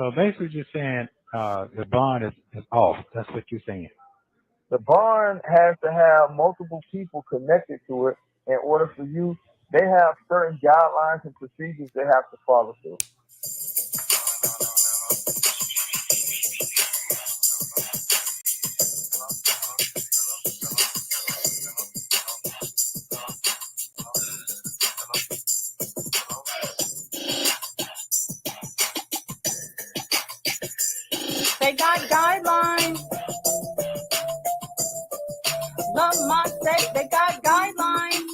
So basically, you're saying the bond is off. That's what you're saying. The bond has to have multiple people connected to it in order for you. They have certain guidelines and procedures they have to follow through. They got guidelines. Love my sex, they got guidelines.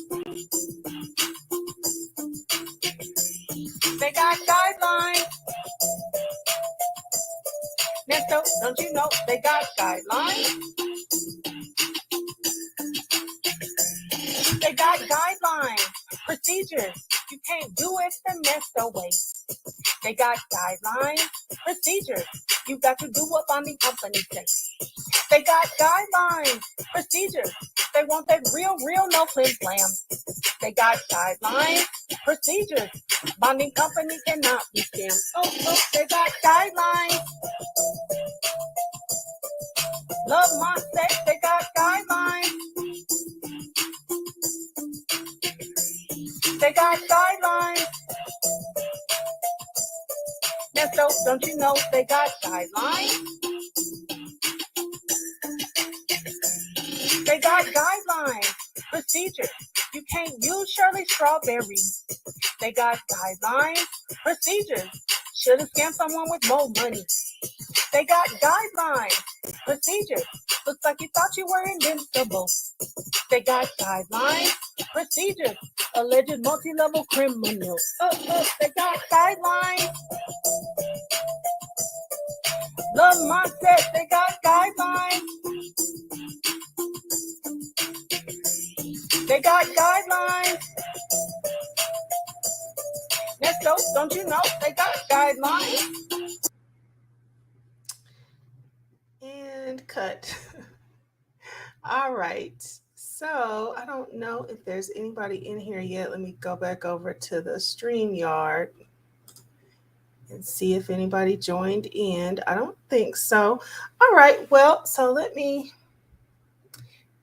They got guidelines. Nesto, don't you know they got guidelines? They got guidelines, procedures. You can't do it the Nesto way. They got guidelines, procedures. You got to do what bonding company says. They got guidelines, procedures. They want that real, no flim flam. They got guidelines, procedures. Bonding company cannot be scammed. Oh, they got guidelines. Love my sex, they got guidelines. They got guidelines. Nesto, don't you know they got guidelines? They got guidelines, procedures. You can't use Shirley Strawberry. They got guidelines, procedures. Shouldn't scam someone with more money. They got guidelines, procedures. Looks like you thought you were invincible. They got guidelines, procedures. Alleged multi-level criminal. They got guidelines. Love my sex, they got guidelines. They got guidelines. Nesto, don't you know they got guidelines? And cut. All right. So I don't know if there's anybody in here yet. Let me go back over to the StreamYard and see if anybody joined in. I don't think so. All right. Well, so let me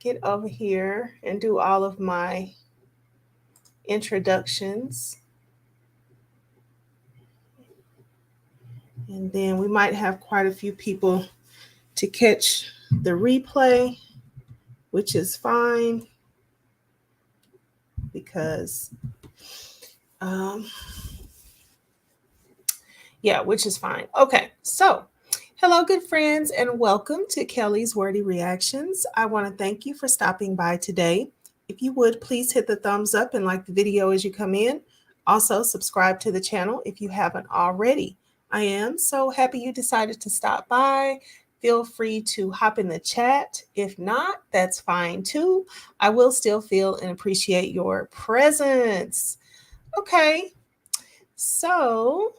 get over here and do all of my introductions. And then we might have quite a few people to catch the replay, which is fine because, which is fine. Okay, so hello, good friends, and welcome to Kelly's Wordy Reactions. I want to thank you for stopping by today. If you would, please hit the thumbs up and like the video as you come in. Also, subscribe to the channel if you haven't already. I am so happy you decided to stop by. Feel free to hop in the chat. If not, that's fine too. I will still feel and appreciate your presence. Okay, so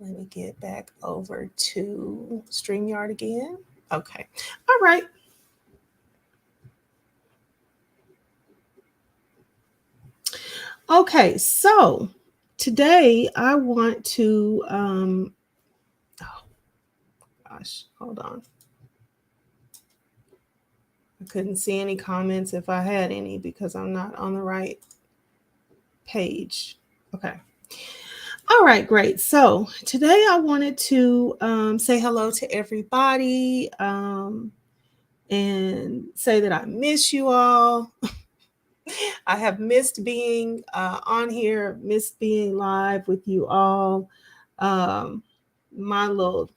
let me get back over to StreamYard again. Okay, all right. Okay, so today I want to, oh gosh, hold on. I couldn't see any comments if I had any because I'm not on the right page. Okay. All right, great. So today I wanted to say hello to everybody and say that I miss you all. I have missed being on here, missed being live with you all. My little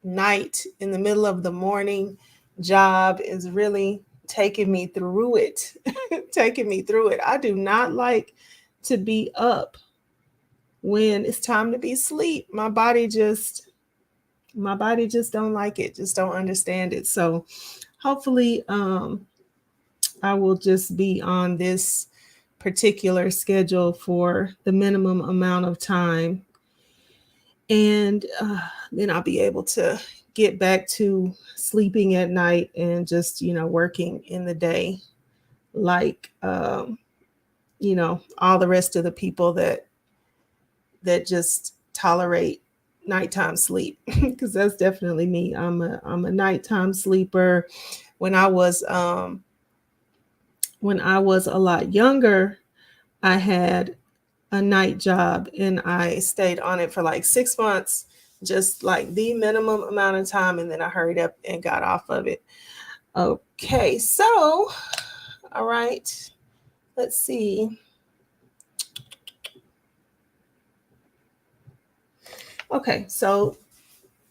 night in the middle of the morning job is really taking me through it. I do not like to be up when it's time to be asleep. My body just don't like it, just don't understand it. So hopefully I will just be on this particular schedule for the minimum amount of time. And then I'll be able to get back to sleeping at night and just, working in the day like, all the rest of the people that that just tolerate nighttime sleep, because that's definitely me. I'm a nighttime sleeper. When I was a lot younger, I had a night job and I stayed on it for like 6 months, just like the minimum amount of time, and then I hurried up and got off of it. Okay, so all right, let's see. Okay, so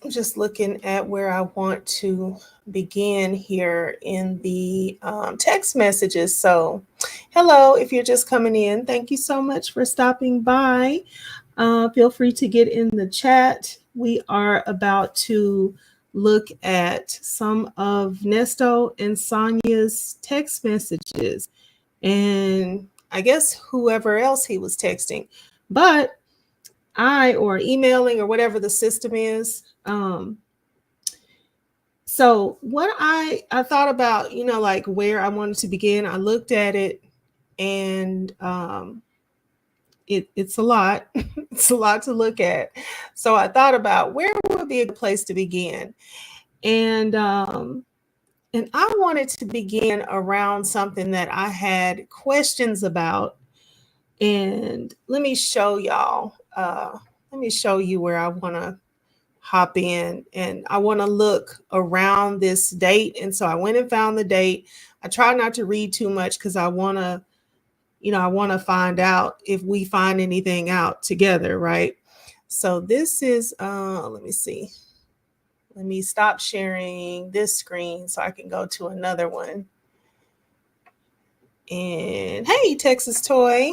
I'm just looking at where I want to begin here in the text messages. So, hello, if you're just coming in, thank you so much for stopping by. Feel free to get in the chat. We are about to look at some of Nesto and Sonya's text messages, and I guess whoever else he was texting, but or emailing or whatever the system is. So what I thought about, like where I wanted to begin, I looked at it, and it's a lot. It's a lot to look at. So I thought about where would be a good place to begin. And I wanted to begin around something that I had questions about. And let me show y'all. Let me show you where I want to hop in, and I want to look around this date. And so I went and found the date. I try not to read too much because I want to find out if we find anything out together, right? So this is, let me see. Let me stop sharing this screen so I can go to another one. And hey, Texas Toy,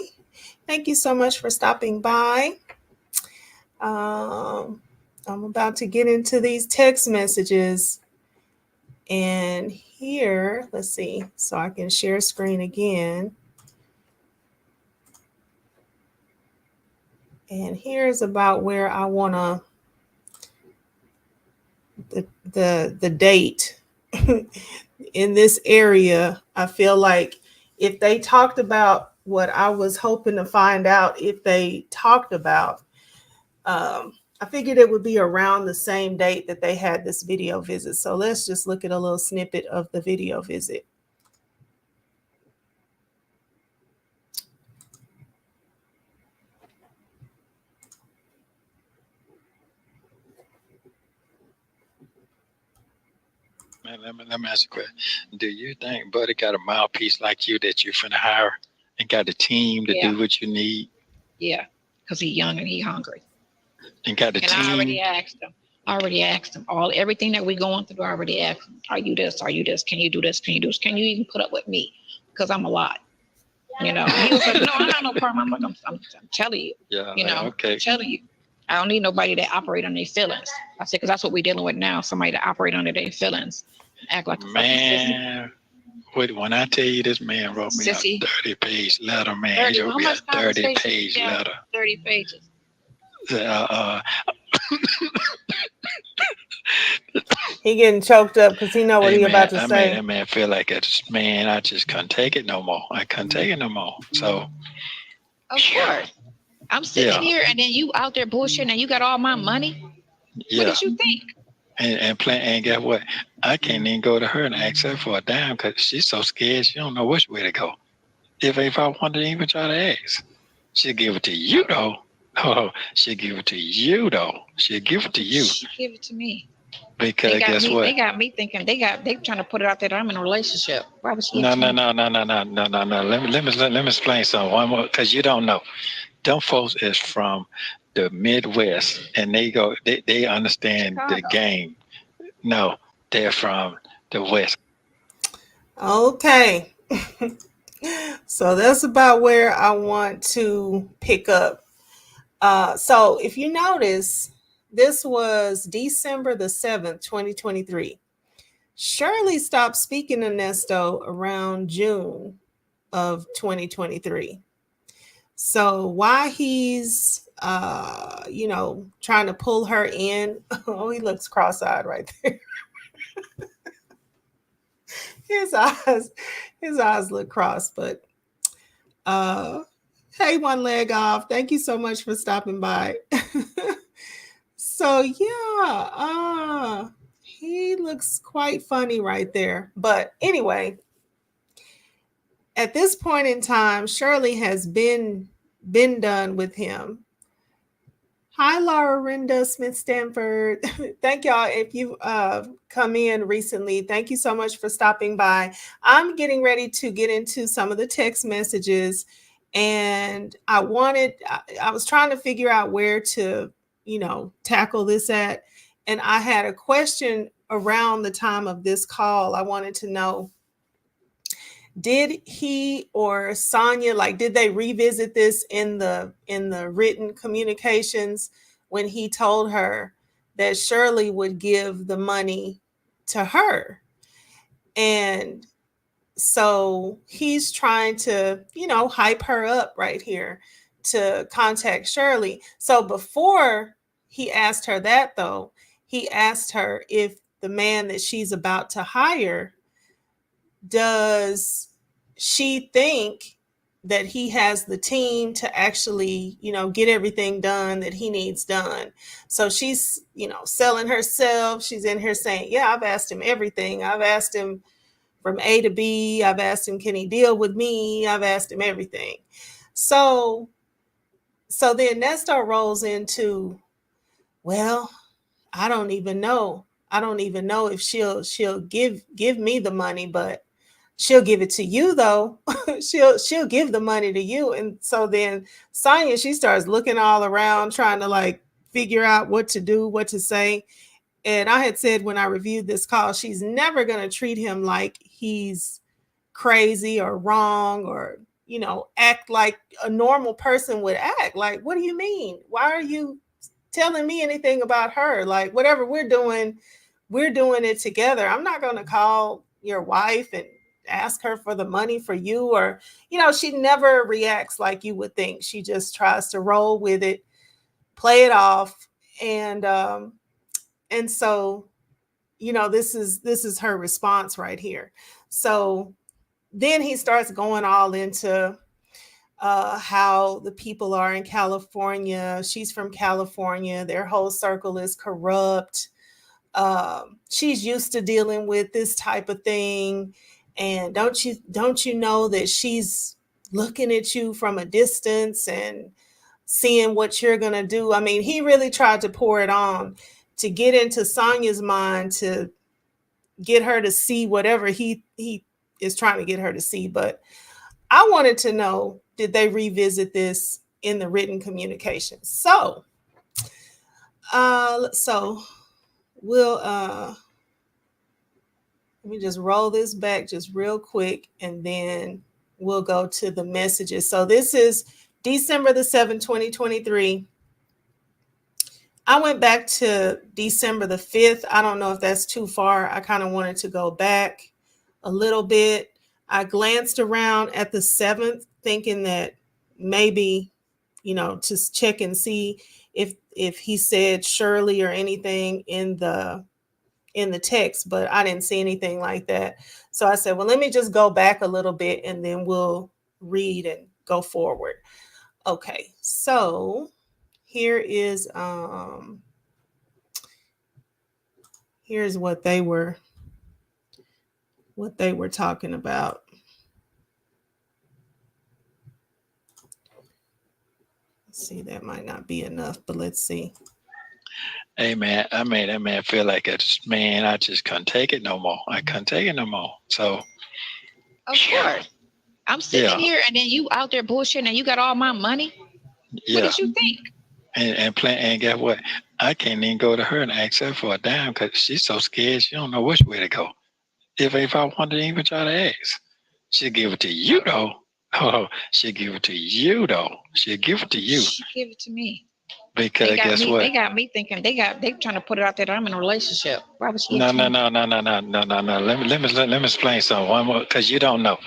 thank you so much for stopping by. I'm about to get into these text messages. And here, let's see, so I can share screen again. And here's about where I want to, the date in this area. I feel like if they talked about what I was hoping to find out, if they talked about, I figured it would be around the same date that they had this video visit. So let's just look at a little snippet of the video visit. Man, let me ask you a question. Do you think Buddy got a mouthpiece like you that you finna hire and got a team to do what you need? Yeah, because he's young and he's hungry. And got the team. I already asked him. Everything that we're going through, I already asked him. Are you this? Are you this? Can you do this? Can you do this? Can you even put up with me? Because I'm a lot. He was like, no, I have no problem. I'm like, I'm telling you. Yeah. Okay. I'm telling you. I don't need nobody that operate on their feelings. I said, because that's what we're dealing with now. Somebody that operate under their feelings. Act like a man. When I tell you this man wrote me a 30-page letter, man. He wrote me a 30-page letter. 30 pages. He getting choked up because he know what he about to say. That man feel like I just couldn't take it no more. I couldn't take it no more. So of course. I'm sitting here and then you out there bullshitting and you got all my money. Yeah. What did you think? And guess what? I can't even go to her and ask her for a dime because she's so scared she don't know which way to go. If I wanted to even try to ask, she'll give it to you though. Oh, she'll give it to you though. She'll give it to you. She'll give it to me. Because guess what? They got me thinking they trying to put it out there that I'm in a relationship. Why was she? No. Let me explain something. One more, because you don't know. Them folks is from the Midwest, and they understand Chicago. The game. No, they're from the West. Okay. So that's about where I want to pick up. So if you notice, this was December the 7th, 2023. Shirley stopped speaking to Nesto around June of 2023. So while he's, trying to pull her in, oh, he looks cross-eyed right there. His eyes look cross, but Hey, one leg off. Thank you so much for stopping by. So yeah, he looks quite funny right there. But anyway, at this point in time, Shirley has been done with him. Hi, Laura Rinda Smith Stanford. Thank y'all. If you come in recently, thank you so much for stopping by. I'm getting ready to get into some of the text messages, and I was trying to figure out where to, tackle this at. And I had a question around the time of this call. I wanted to know, did he or Sonya, like, did they revisit this in the written communications when he told her that Shirley would give the money to her? And so he's trying to, hype her up right here to contact Shirley. So before he asked her that, though, he asked her if the man that she's about to hire, does she think that he has the team to actually, get everything done that he needs done? So she's, selling herself. She's in here saying, yeah, I've asked him everything. I've asked him from A to B. I've asked him, can he deal with me? I've asked him everything. So then Nesto rolls into, well, I don't even know. I don't even know if she'll give me the money, but she'll give it to you though. she'll give the money to you. And so then Sonya, she starts looking all around, trying to like figure out what to do, what to say. And I had said when I reviewed this call, she's never going to treat him like he's crazy or wrong or, act like a normal person would act. Like, what do you mean? Why are you telling me anything about her? Like, whatever we're doing it together. I'm not going to call your wife and ask her for the money for you, or, she never reacts like you would think. She just tries to roll with it, play it off. And so, this is her response right here. So then he starts going all into how the people are in California. She's from California. Their whole circle is corrupt. She's used to dealing with this type of thing. And don't you know that she's looking at you from a distance and seeing what you're going to do? I mean, he really tried to pour it on to get into Sonya's mind, to get her to see whatever he is trying to get her to see. But I wanted to know, did they revisit this in the written communication? So we'll let me just roll this back just real quick, and then we'll go to the messages. So this is December the 7th, 2023. I went back to December the 5th. I don't know if that's too far. I kind of wanted to go back a little bit. I glanced around at the 7th, thinking that maybe, to check and see if he said Shirley or anything in the text, but I didn't see anything like that. So I said, well, let me just go back a little bit and then we'll read and go forward. Okay, so here is here's what they were talking about. Let's see, that might not be enough, but let's see. Hey man, I made that man feel like I just couldn't take it no more. I couldn't take it no more. So of course. I'm sitting here and then you out there bullshitting and you got all my money. Yeah. What did you think? And guess what? I can't even go to her and ask her for a dime because she's so scared she don't know which way to go. If I wanted to even try to ask, she'll give it to you though. Oh, she'll give it to you though. She'll give it to you. She'll give it to me. Because guess what? They got me thinking they trying to put it out there that I'm in a relationship. Why would she? No. Let me explain something. One more, because you don't know.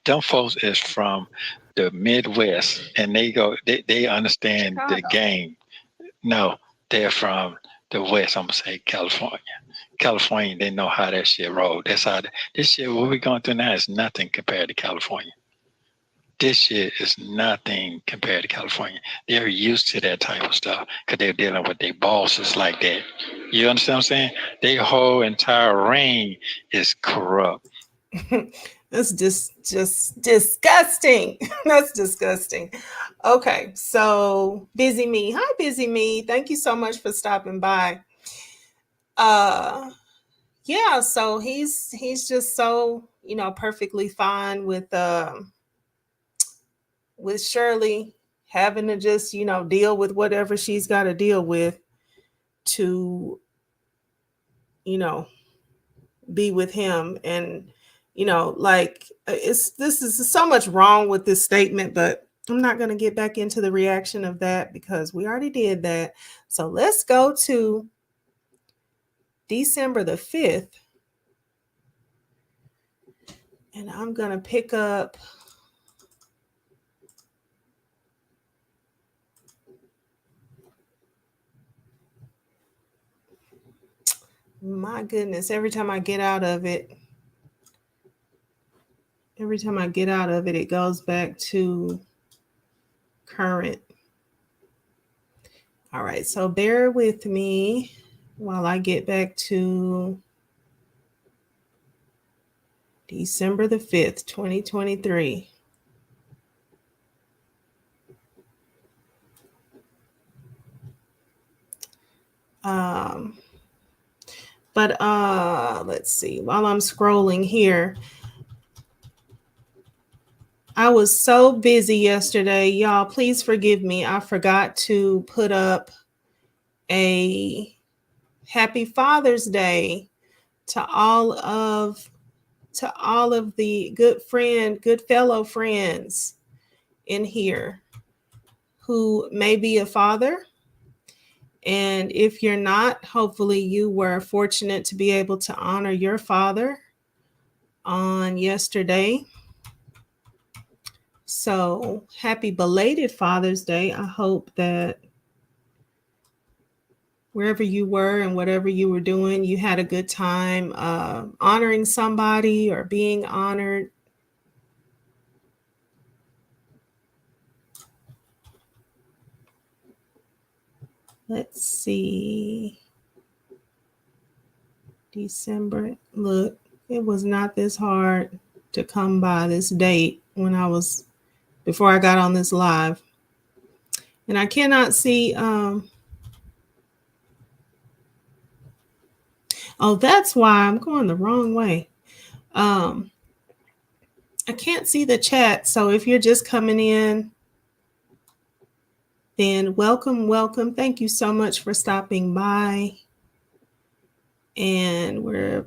Them folks is from the Midwest, and they understand Chicago. the game. No, they're from the West. I'm gonna say California. California, they know how that shit roll. That's how this shit. What we're going through now is nothing compared to California. this shit is nothing compared to California. They're used to that type of stuff because they're dealing with their bosses like that. You understand what I'm saying? Their whole entire reign is corrupt. That's just disgusting. That's disgusting. Okay, so Busy Me. Hi, Busy Me. Thank you so much for stopping by. Yeah, so he's just so, you know, perfectly fine with Shirley having to just, you know, deal with whatever she's got to deal with to, you know, be with him. And, you know, like this is so much wrong with this statement, but I'm not going to get back into the reaction of that because we already did that. So let's go to December the 5th. And I'm going to pick up my goodness, every time I get out of it, it goes back to current. All right, so bear with me while I get back to December the 5th, 2023. But let's see, while I'm scrolling here, I was so busy yesterday. Y'all, please forgive me. I forgot to put up a Happy Father's Day to all of the good fellow friends in here who may be a father. And if you're not, hopefully you were fortunate to be able to honor your father on yesterday. So happy belated Father's Day. I hope that wherever you were and whatever you were doing, you had a good time honoring somebody or being honored. Let's see. December. Look, it was not this hard to come by this date before I got on this live. And I cannot see. Oh, that's why I'm going the wrong way. I can't see the chat. So if you're just coming in, then welcome. Thank you so much for stopping by. And we're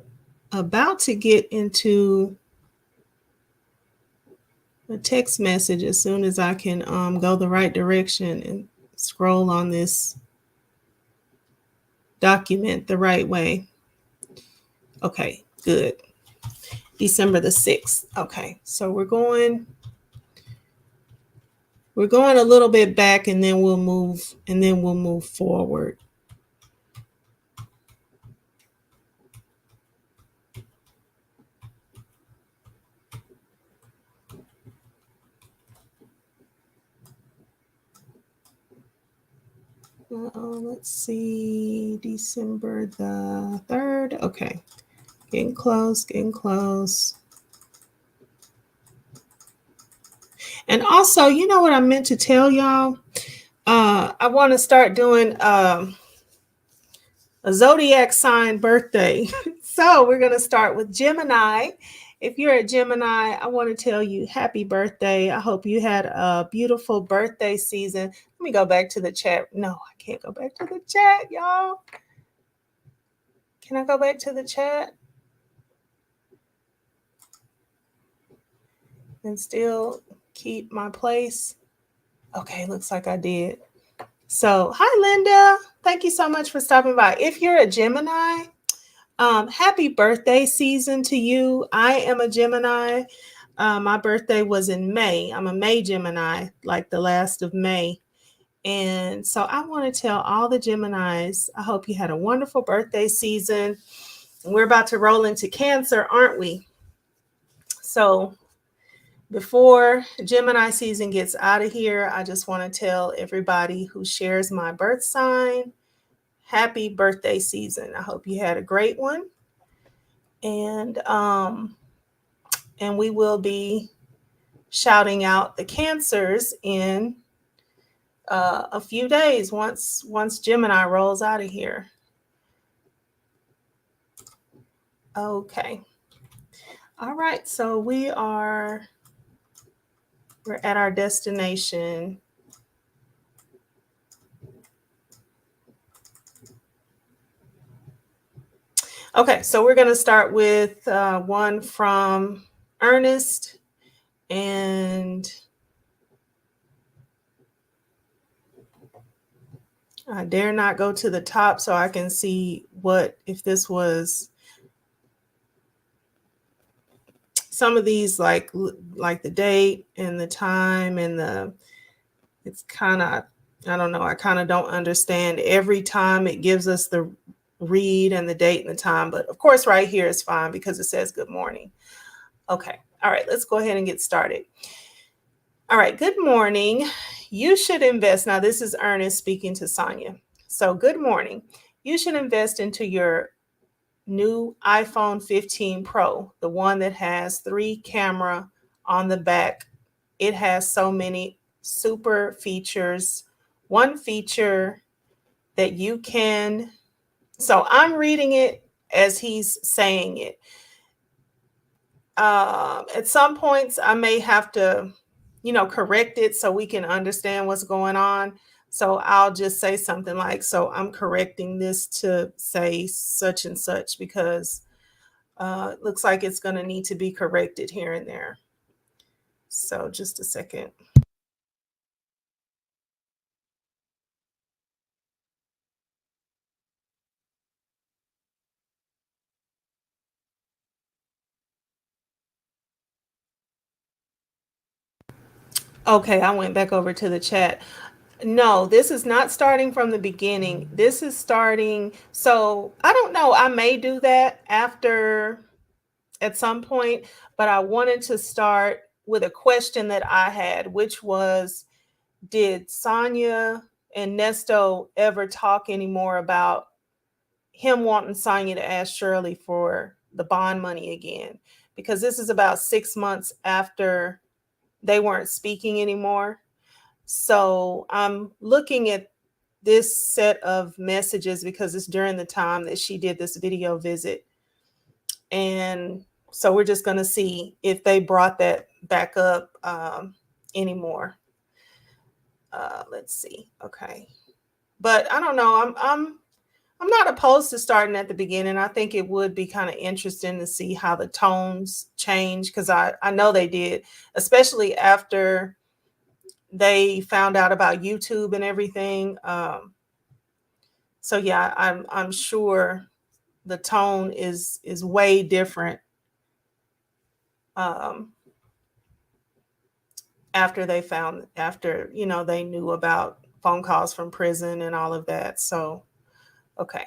about to get into a text message as soon as I can go the right direction and scroll on this document the right way. Okay, good. December the 6th. Okay, so we're going a little bit back and then we'll move forward. Let's see, December the 3rd. Okay, getting close. And also, you know what I meant to tell y'all? I want to start doing a zodiac sign birthday. So we're going to start with Gemini. If you're a Gemini, I want to tell you happy birthday. I hope you had a beautiful birthday season. Let me go back to the chat. No, I can't go back to the chat, y'all. Can I go back to the chat? And still keep my place? Okay, looks like I did. So, hi, Linda. Thank you so much for stopping by. If you're a Gemini, happy birthday season to you. I am a Gemini. My birthday was in May. I'm a May Gemini, like the last of May. And so I want to tell all the Geminis, I hope you had a wonderful birthday season. We're about to roll into Cancer, aren't we? So Before Gemini season gets out of here, I just want to tell everybody who shares my birth sign, happy birthday season. I hope you had a great one. And we will be shouting out the Cancers in a few days once Gemini rolls out of here. Okay. All right. So we're at our destination. Okay, so we're going to start with one from Earnest, and I dare not go to the top so I can see if this was some of these, like the date and the time and it's kind of, I don't know, I kind of don't understand. Every time it gives us the read and the date and the time, but of course right here is fine because it says good morning. Okay. All right, let's go ahead and get started. All right, good morning. You should invest. Now, this is Earnest speaking to Sonya. So, good morning. You should invest into your new iPhone 15 Pro, the one that has 3 camera on the back. It has so many super features. One feature that you can, so I'm reading it as he's saying it. At some points, I may have to, correct it so we can understand what's going on. So I'll just say something like, so I'm correcting this to say such and such because it looks like it's going to need to be corrected here and there. So just a second. Okay, I went back over to the chat. No, this is not starting from the beginning. This is starting. So I don't know. I may do that at some point, but I wanted to start with a question that I had, which was, did Sonya and Nesto ever talk anymore about him wanting Sonya to ask Shirley for the bond money again? Because this is about 6 months after they weren't speaking anymore. So I'm looking at this set of messages because it's during the time that she did this video visit. And so we're just going to see if they brought that back up anymore. Let's see. Okay. But I don't know. I'm not opposed to starting at the beginning. I think it would be kind of interesting to see how the tones change, because I know they did, especially after they found out about YouTube and everything. So yeah, I'm sure the tone is way different after they knew about phone calls from prison and all of that. So okay.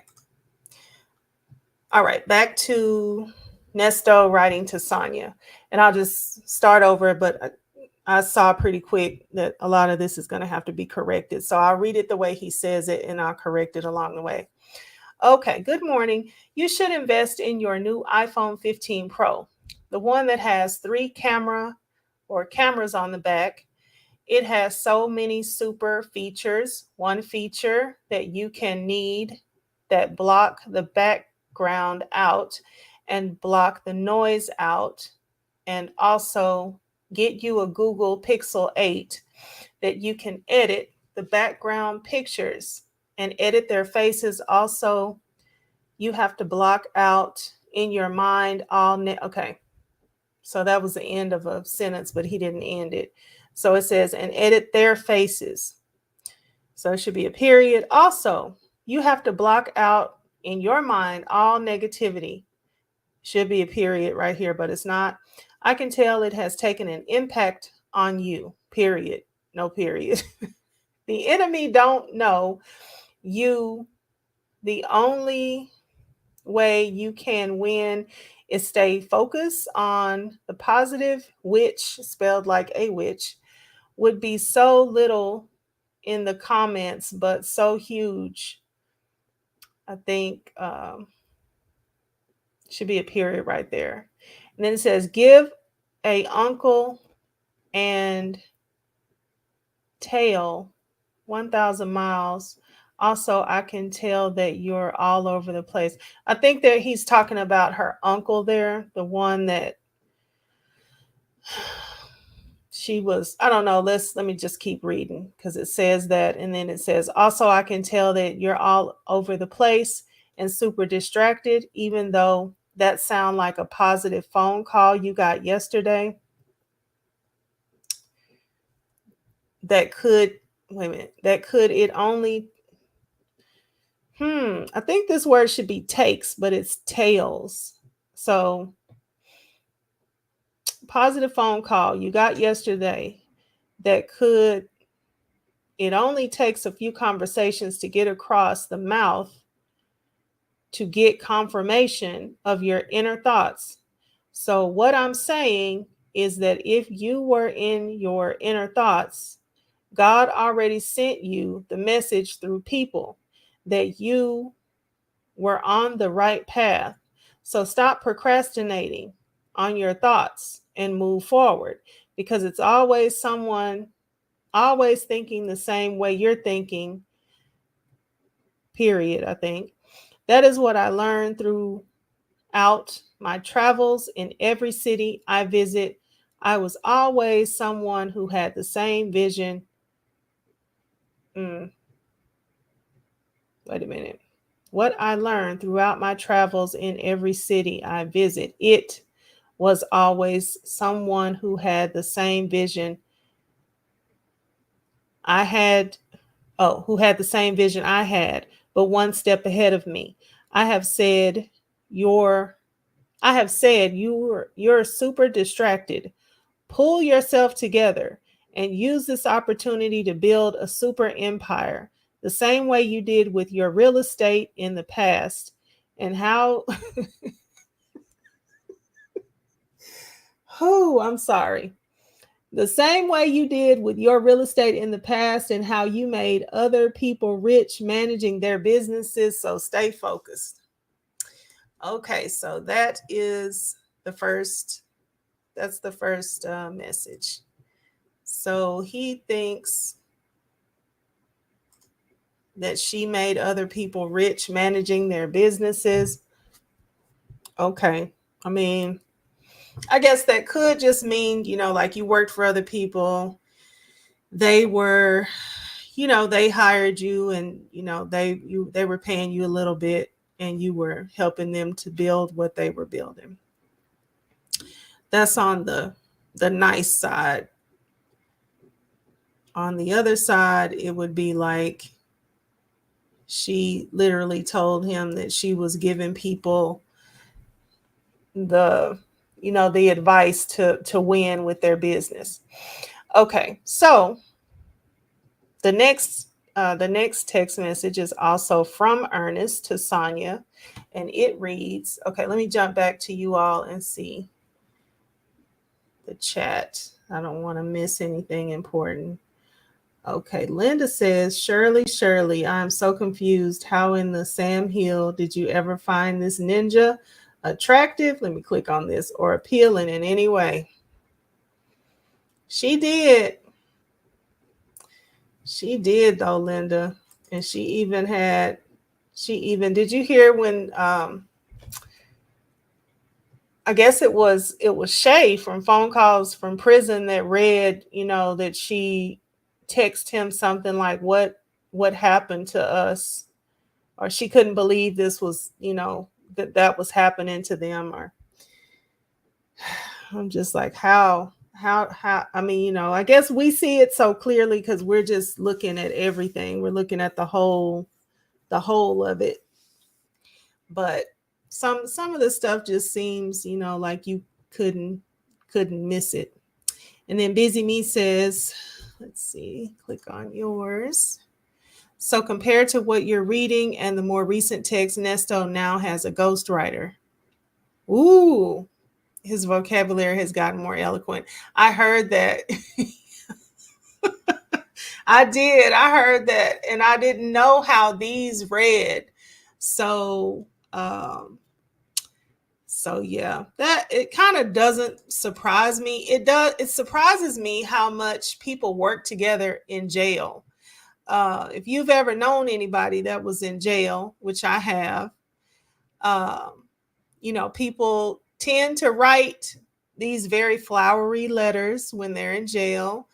All right, back to Nesto writing to Sonya. And I'll just start over, but I saw pretty quick that a lot of this is going to have to be corrected. So I'll read it the way he says it and I'll correct it along the way. Okay, good morning. You should invest in your new iPhone 15 Pro, the one that has 3 cameras on the back. It has so many super features. One feature that you can need that block the background out and block the noise out, and also get you a Google Pixel 8 that you can edit the background pictures and edit their faces. Also, you have to block out in your mind okay. So that was the end of a sentence, but he didn't end it. So it says, and edit their faces. So it should be a period. Also, you have to block out in your mind all negativity. Should be a period right here, but it's not. I can tell it has taken an impact on you. Period. No period. The enemy don't know you. The only way you can win is stay focused on the positive, which spelled like a witch, would be so little in the comments, but so huge. I think should be a period right there. And then it says, give a uncle and tail 1,000 miles. Also, I can tell that you're all over the place. I think that he's talking about her uncle there, the one that she was, I don't know, let me just keep reading because it says that. And then it says, also, I can tell that you're all over the place and super distracted, even though that sound like a positive phone call you got yesterday. That could, wait a minute, that could it only, I think this word should be takes, but it's tails. So positive phone call you got yesterday that could, it only takes a few conversations to get across the mouth to get confirmation of your inner thoughts. So what I'm saying is that if you were in your inner thoughts, God already sent you the message through people that you were on the right path. So stop procrastinating on your thoughts and move forward, because it's always someone always thinking the same way you're thinking, period. I think that is what I learned throughout my travels in every city I visit. I was always someone who had the same vision. Wait a minute. What I learned throughout my travels in every city I visit, it was always someone who had the same vision I had, who had the same vision I had, but one step ahead of me. I have said you're super distracted. Pull yourself together and use this opportunity to build a super empire, the same way you did with your real estate in the past. And how, I'm sorry. The same way you did with your real estate in the past and how you made other people rich managing their businesses. So stay focused. Okay, so that is the first, that's the first message. So he thinks that she made other people rich managing their businesses. Okay, I mean, I guess that could just mean, like you worked for other people. They were, they hired you and, they were paying you a little bit and you were helping them to build what they were building. That's on the nice side. On the other side, it would be like she literally told him that she was giving people the advice to win with their business. Okay, so the next text message is also from Earnest to Sonya, and it reads, okay, let me jump back to you all and see the chat. I don't want to miss anything important. Okay, Linda says, Shirley, I'm so confused. How in the Sam Hill did you ever find this ninja attractive? Let me click on this. Or appealing in any way? She did. She did though, Linda. And she even, did you hear when, I guess it was Shay from Phone Calls from Prison that read, that she texted him something like, what happened to us? Or she couldn't believe this was, that was happening to them. Or I'm just like, how, I mean, I guess we see it so clearly because we're just looking at everything. We're looking at the whole of it. But some of the stuff just seems, like you couldn't miss it. And then Busy Me says, let's see, click on yours. So compared to what you're reading and the more recent text, Nesto now has a ghostwriter. Ooh, his vocabulary has gotten more eloquent. I heard that. I did. I heard that, and I didn't know how these read. So, so yeah, that it kind of doesn't surprise me. It does. It surprises me how much people work together in jail. If you've ever known anybody that was in jail, which I have, um, you know, people tend to write these very flowery letters when they're in jail.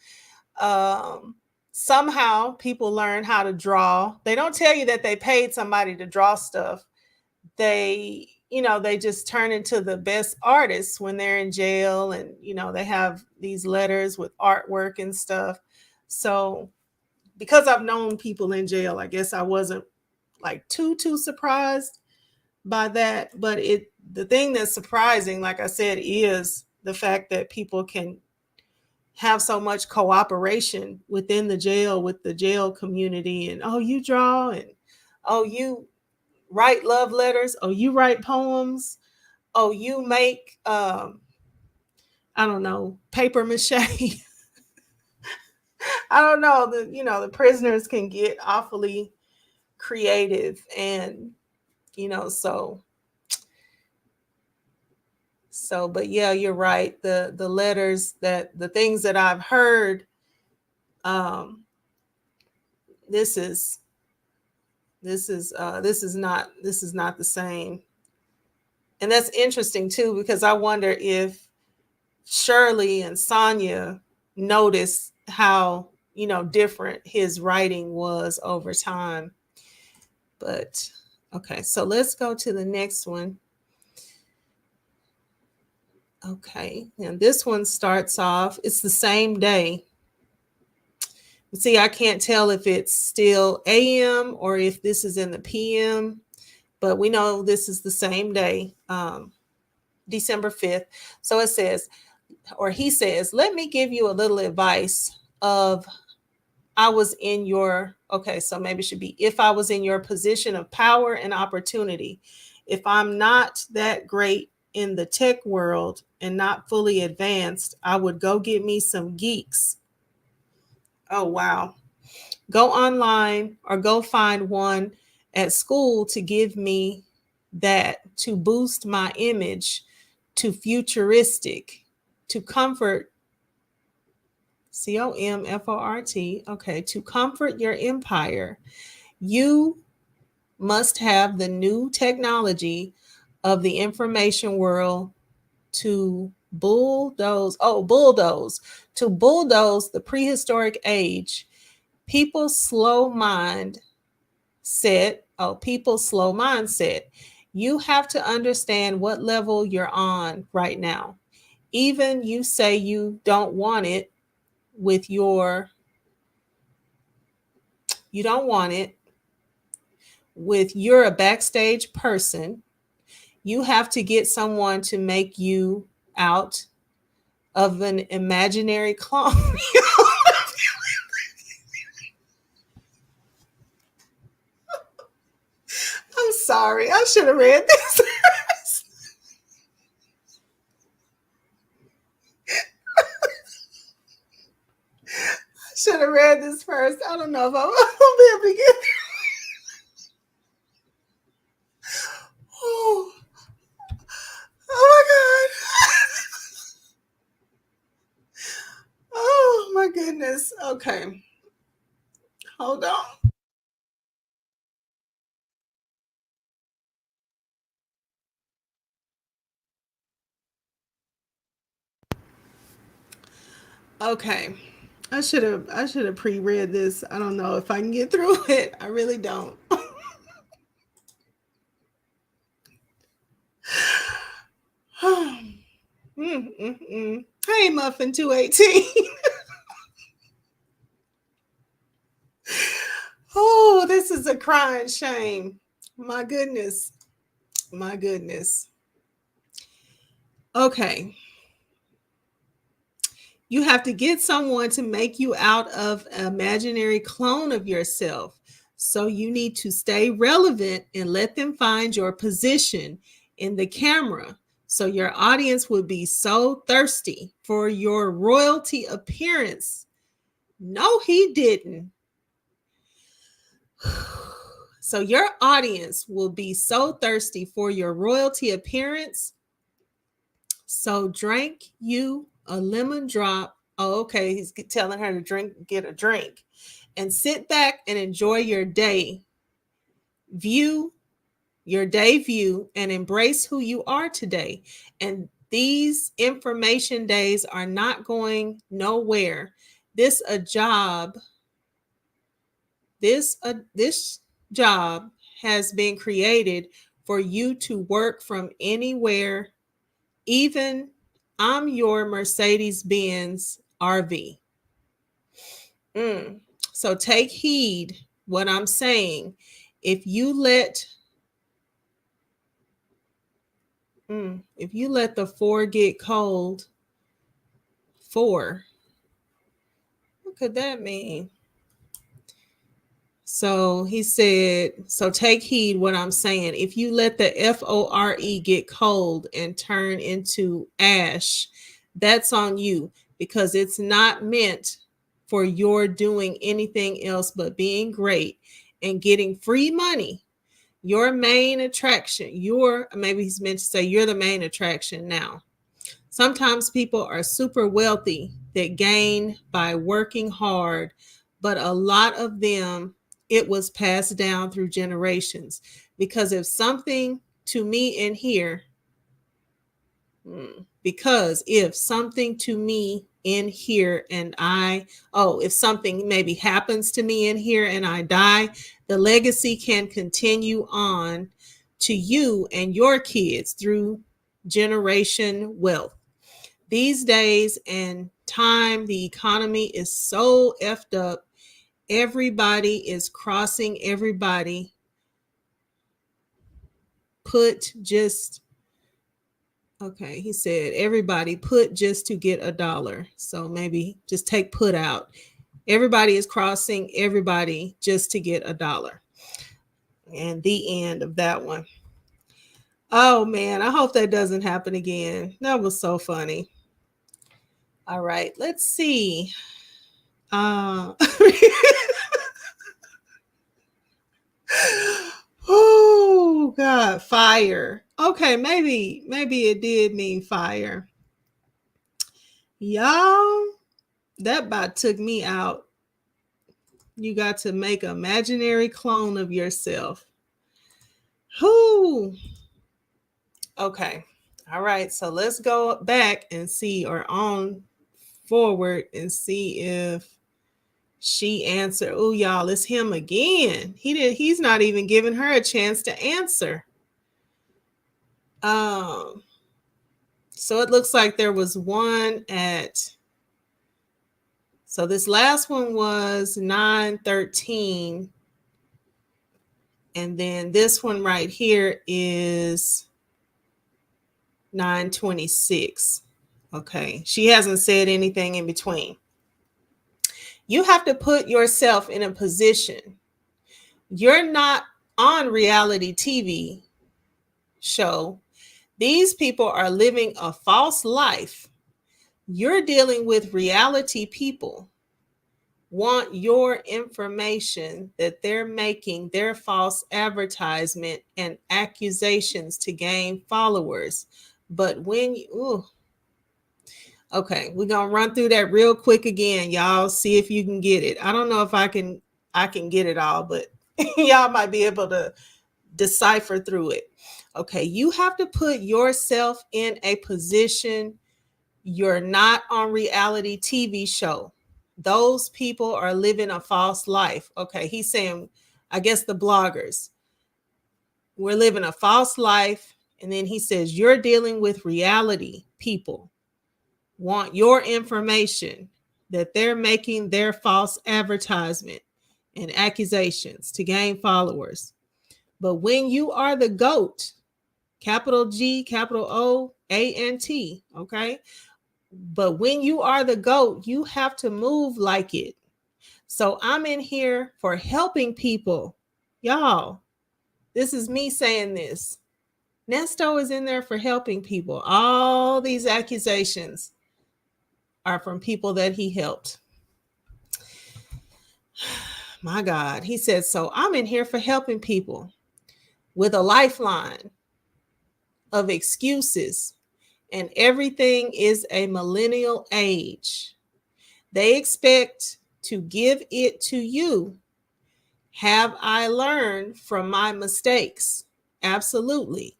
Um, Somehow people learn how to draw. They don't tell you that they paid somebody to draw stuff. They, you know, they just turn into the best artists when they're in jail, and you know, they have these letters with artwork and stuff. So because I've known people in jail, I guess I wasn't like too surprised by that. But the thing that's surprising, like I said, is the fact that people can have so much cooperation within the jail with the jail community, and oh, you draw, and oh, you write love letters, oh, you write poems, oh, you make I don't know, paper mache. I don't know, the prisoners can get awfully creative, and so but yeah, you're right. The letters, that the things that I've heard, this is not the same. And that's interesting too, because I wonder if Shirley and Sonya noticed how different his writing was over time. But okay, so let's go to the next one. Okay, and this one starts off, it's the same day. See, I can't tell if it's still AM or if this is in the PM, but we know this is the same day, December 5th. So it says, or he says, let me give you a little advice of I was in your, okay, so maybe it should be, if I was in your position of power and opportunity, if I'm not that great in the tech world and not fully advanced, I would go get me some geeks. Oh, wow. Go online or go find one at school to give me that, to boost my image, to futuristic, to comfort, COMFORT, okay, to comfort your empire. You must have the new technology of the information world to bulldoze the prehistoric age. People's slow mindset. You have to understand what level you're on right now. Even you say you don't want it with you're a backstage person. You have to get someone to make you out of an imaginary clone. I'm sorry, I should have read this. I should have read this first. I don't know if I'll be able to get Oh my God. Oh my goodness. Okay. Hold on. Okay. I should have pre-read this. I don't know if I can get through it. I really don't. Hey, Muffin 218. Oh, this is a crying shame. My goodness. My goodness. Okay. You have to get someone to make you out of an imaginary clone of yourself. So you need to stay relevant and let them find your position in the camera So your audience would be so thirsty for your royalty appearance. No, he didn't. So your audience will be so thirsty for your royalty appearance. So drink you a lemon drop. Oh, okay. He's telling her to get a drink, and sit back and enjoy your day. View your day view and embrace who you are today. And these information days are not going nowhere. This job has been created for you to work from anywhere. Even I'm your Mercedes-Benz RV. So take heed what I'm saying. If you let the 4 get cold, 4, what could that mean? So he said, so take heed what I'm saying. If you let the FORE get cold and turn into ash, that's on you, because it's not meant for your doing anything else but being great and getting free money. Your main attraction, maybe he's meant to say you're the main attraction now. Sometimes people are super wealthy that gain by working hard, but a lot of them, it was passed down through generations. Because if something to me in here, if something maybe happens to me in here and I die, the legacy can continue on to you and your kids through generation wealth. These days and time, the economy is so effed up. Everybody is crossing everybody. He said everybody put just to get $1. So maybe just take put out. Everybody is crossing everybody just to get $1. And the end of that one. Oh man, I hope that doesn't happen again. That was so funny. All right, let's see. Oh God, fire. Okay, maybe it did mean fire. Y'all, that about took me out. You got to make an imaginary clone of yourself. Whoo. Okay. All right. So let's go back and see, or on forward and see if she answered. Oh, y'all, it's him again. He's not even giving her a chance to answer. So it looks like there was one so this last one was 9:13. And then this one right here is 9:26. Okay. She hasn't said anything in between. You have to put yourself in a position. You're not on reality TV show. These people are living a false life. You're dealing with reality people. Want your information that they're making their false advertisement and accusations to gain followers. But when you, okay, we're gonna run through that real quick again, y'all. See if you can get it. I don't know if I can get it all, but y'all might be able to decipher through it. Okay, you have to put yourself in a position. You're not on reality TV show. Those people are living a false life. Okay, he's saying, I guess the bloggers, we're living a false life. And then he says, you're dealing with reality people. Want your information that they're making their false advertisement and accusations to gain followers. But when you are the GOAT, capital G, capital O, A-N-T, okay? But when you are the GOAT, you have to move like it. So I'm in here for helping people. Y'all, this is me saying this. Nesto is in there for helping people. All these accusations are from people that he helped. My God. He said, so I'm in here for helping people with a lifeline of excuses, and everything is a millennial age. They expect to give it to you. Have I learned from my mistakes? Absolutely.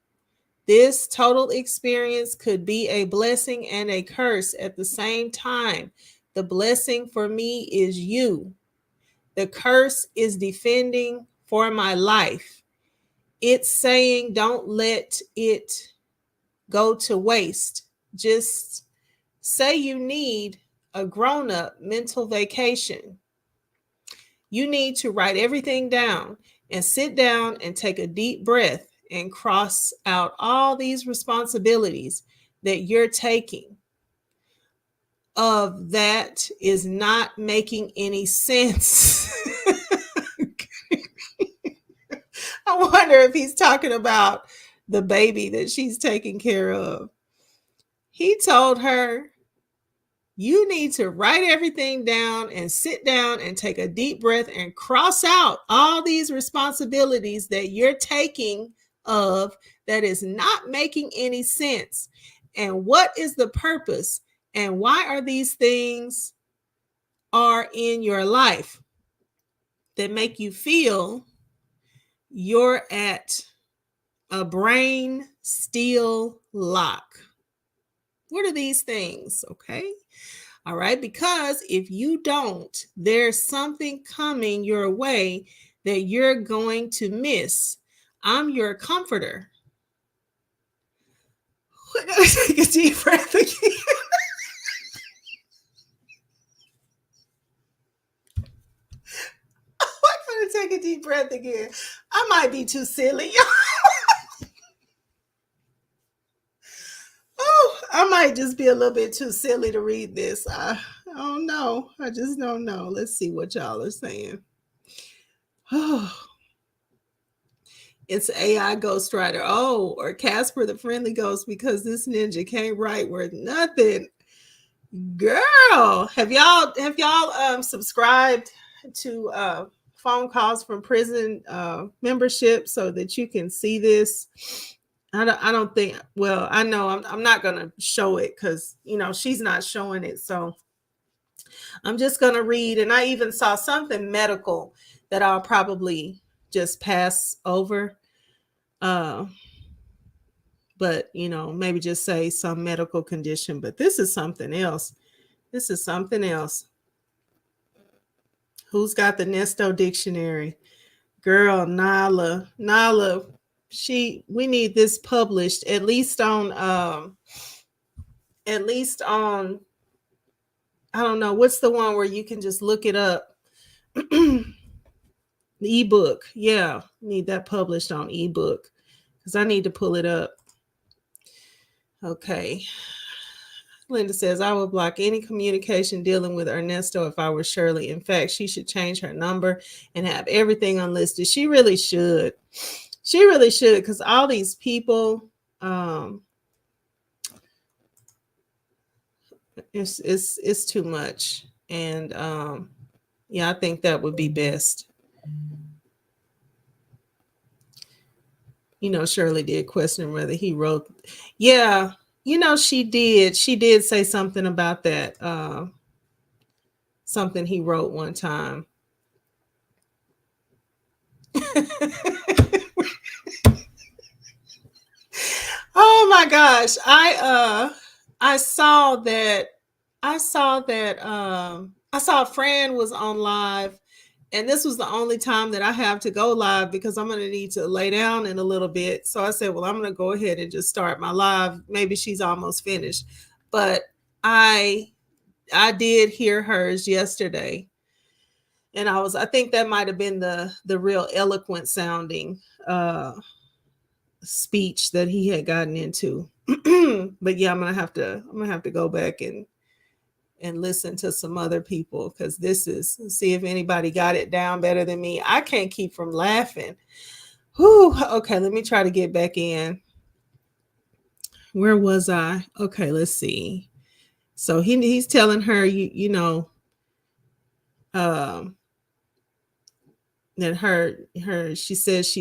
This total experience could be a blessing and a curse at the same time. The blessing for me is you. The curse is defending for my life. It's saying don't let it go to waste. Just say you need a grown-up mental vacation. You need to write everything down and sit down and take a deep breath and cross out all these responsibilities that you're taking. Of that is not making any sense. I wonder if he's talking about the baby that she's taking care of. He told her, you need to write everything down and sit down and take a deep breath and cross out all these responsibilities that you're taking of that is not making any sense. And what is the purpose? And why are these things are in your life that make you feel you're at a brain steel lock? What are these things? Okay. All right. Because if you don't, there's something coming your way that you're going to miss. I'm your comforter. We're going to take a deep breath again. I'm going to take a deep breath again. I might be too silly. Oh, I might just be a little bit too silly to read this. I don't know. I just don't know. Let's see what y'all are saying. Oh, it's AI ghostwriter. Oh, or Casper the Friendly Ghost, because this ninja can't write worth nothing. Girl, have y'all subscribed to phone calls from prison membership so that you can see this? I don't think, well, I know I'm not going to show it because, she's not showing it. So I'm just going to read. And I even saw something medical that I'll probably just pass over. But, maybe just say some medical condition. But this is something else. This is something else. Who's got the Nesto dictionary? Girl, Nala. We need this published at least on I don't know, what's the one where you can just look it up? The ebook. Yeah, need that published on ebook because I need to pull it up. Okay. Linda says, I would block any communication dealing with Ernesto if I were Shirley. In fact, she should change her number and have everything unlisted. She really should. She really should, because all these people, it's too much. And yeah, I think that would be best. Shirley did question whether he wrote. Yeah, she did. She did say something about that. Something he wrote one time. Oh my gosh. I saw a friend was on live, and this was the only time that I have to go live because I'm going to need to lay down in a little bit. So I said, well, I'm going to go ahead and just start my live. Maybe she's almost finished, but I did hear hers yesterday. And I think that might've been the real eloquent sounding, speech that he had gotten into. But yeah, I'm gonna have to go back and listen to some other people, because see if anybody got it down better than me. I can't keep from laughing. Whew. Okay, let me try to get back in. Where was I? Okay, let's see. So he's telling her, you know, that she says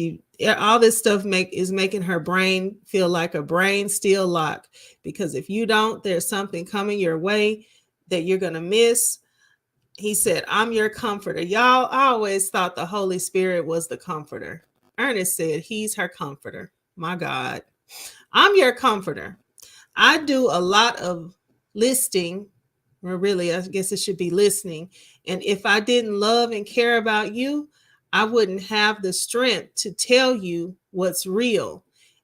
all this stuff is making her brain feel like a brain steel lock, because if you don't, there's something coming your way that you're gonna miss. He said, I'm your comforter. Y'all, I always thought the Holy Spirit was the comforter. Ernest said he's her comforter. My God. I'm your comforter. I do a lot of listing, or really, I guess it should be listening. And if I didn't love and care about you, I wouldn't have the strength to tell you what's real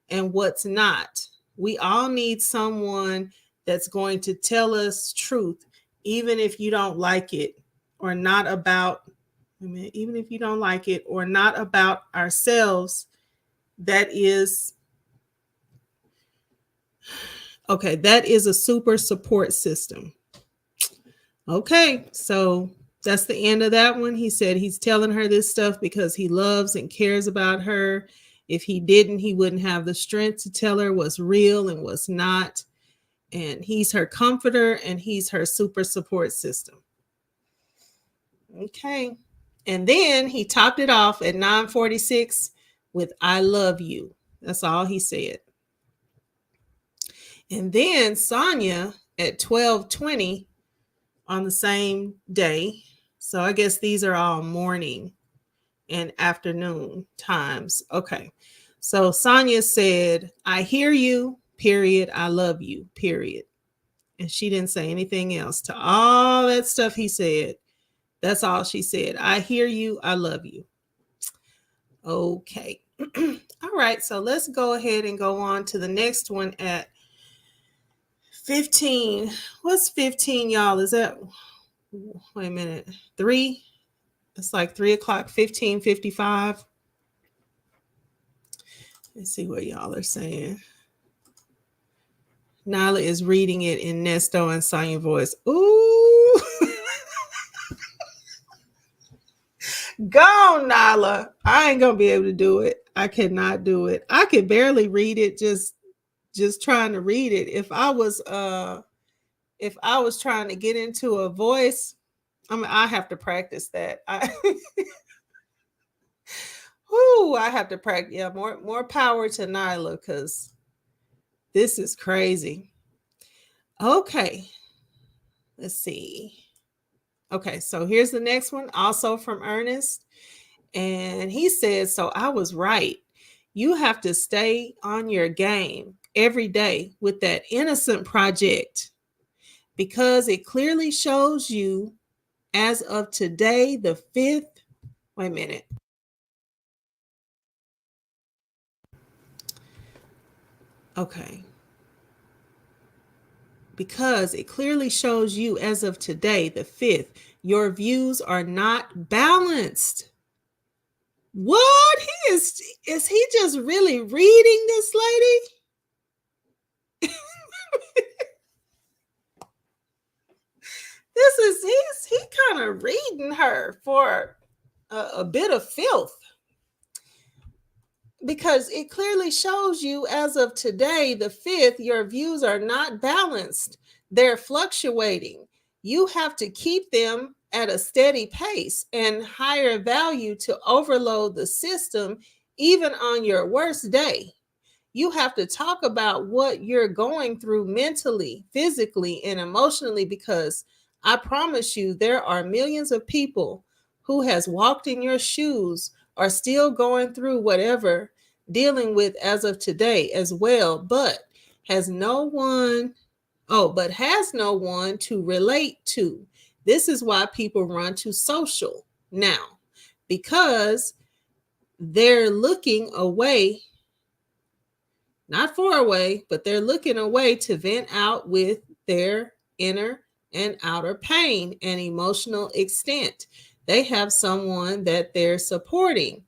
and what's not. We all need someone that's going to tell us truth, even if you don't like it or not about, even if you don't like it or not about ourselves. That is a super support system. Okay, so that's the end of that one. He said he's telling her this stuff because he loves and cares about her. If he didn't, he wouldn't have the strength to tell her what's real and what's not. And he's her comforter and he's her super support system. Okay. And then he topped it off at 9:46 with I love you. That's all he said. And then Sonya at 12:20 on the same day. So I guess these are all morning and afternoon times. Okay. So Sonya said, I hear you, period. I love you, period. And she didn't say anything else to all that stuff he said. That's all she said. I hear you. I love you. Okay. All right. So let's go ahead and go on to the next one at 15. What's 15, y'all? Is that, wait a minute, 3? It's like 3 o'clock, 15:55. Let's see what y'all are saying. Nyla is reading it in Nesto and Sonya voice. Ooh. Go, Nyla. I ain't gonna be able to do it. I cannot do it. I can barely read it, just trying to read it. If I was trying to get into a voice, I have to practice that. I have to practice. Yeah, more power to Nyla, because this is crazy. Okay. Let's see. Okay, so here's the next one, also from Earnest. And he says, so I was right. You have to stay on your game every day with that innocent project, because it clearly shows you as of today, the 5th. Wait a minute. Okay. Because it clearly shows you as of today, the 5th, your views are not balanced. What? Is he just really reading this lady? He kind of reading her for a bit of filth. Because it clearly shows you as of today, the 5th, your views are not balanced. They're fluctuating. You have to keep them at a steady pace and higher value to overload the system, even on your worst day. You have to talk about what you're going through mentally, physically, and emotionally, because I promise you, there are millions of people who has walked in your shoes, are still going through whatever, dealing with as of today as well, but has no one to relate to. This is why people run to social now, because they're looking away, not far away, but they're looking away to vent out with their inner and outer pain and emotional extent. They have someone that they're supporting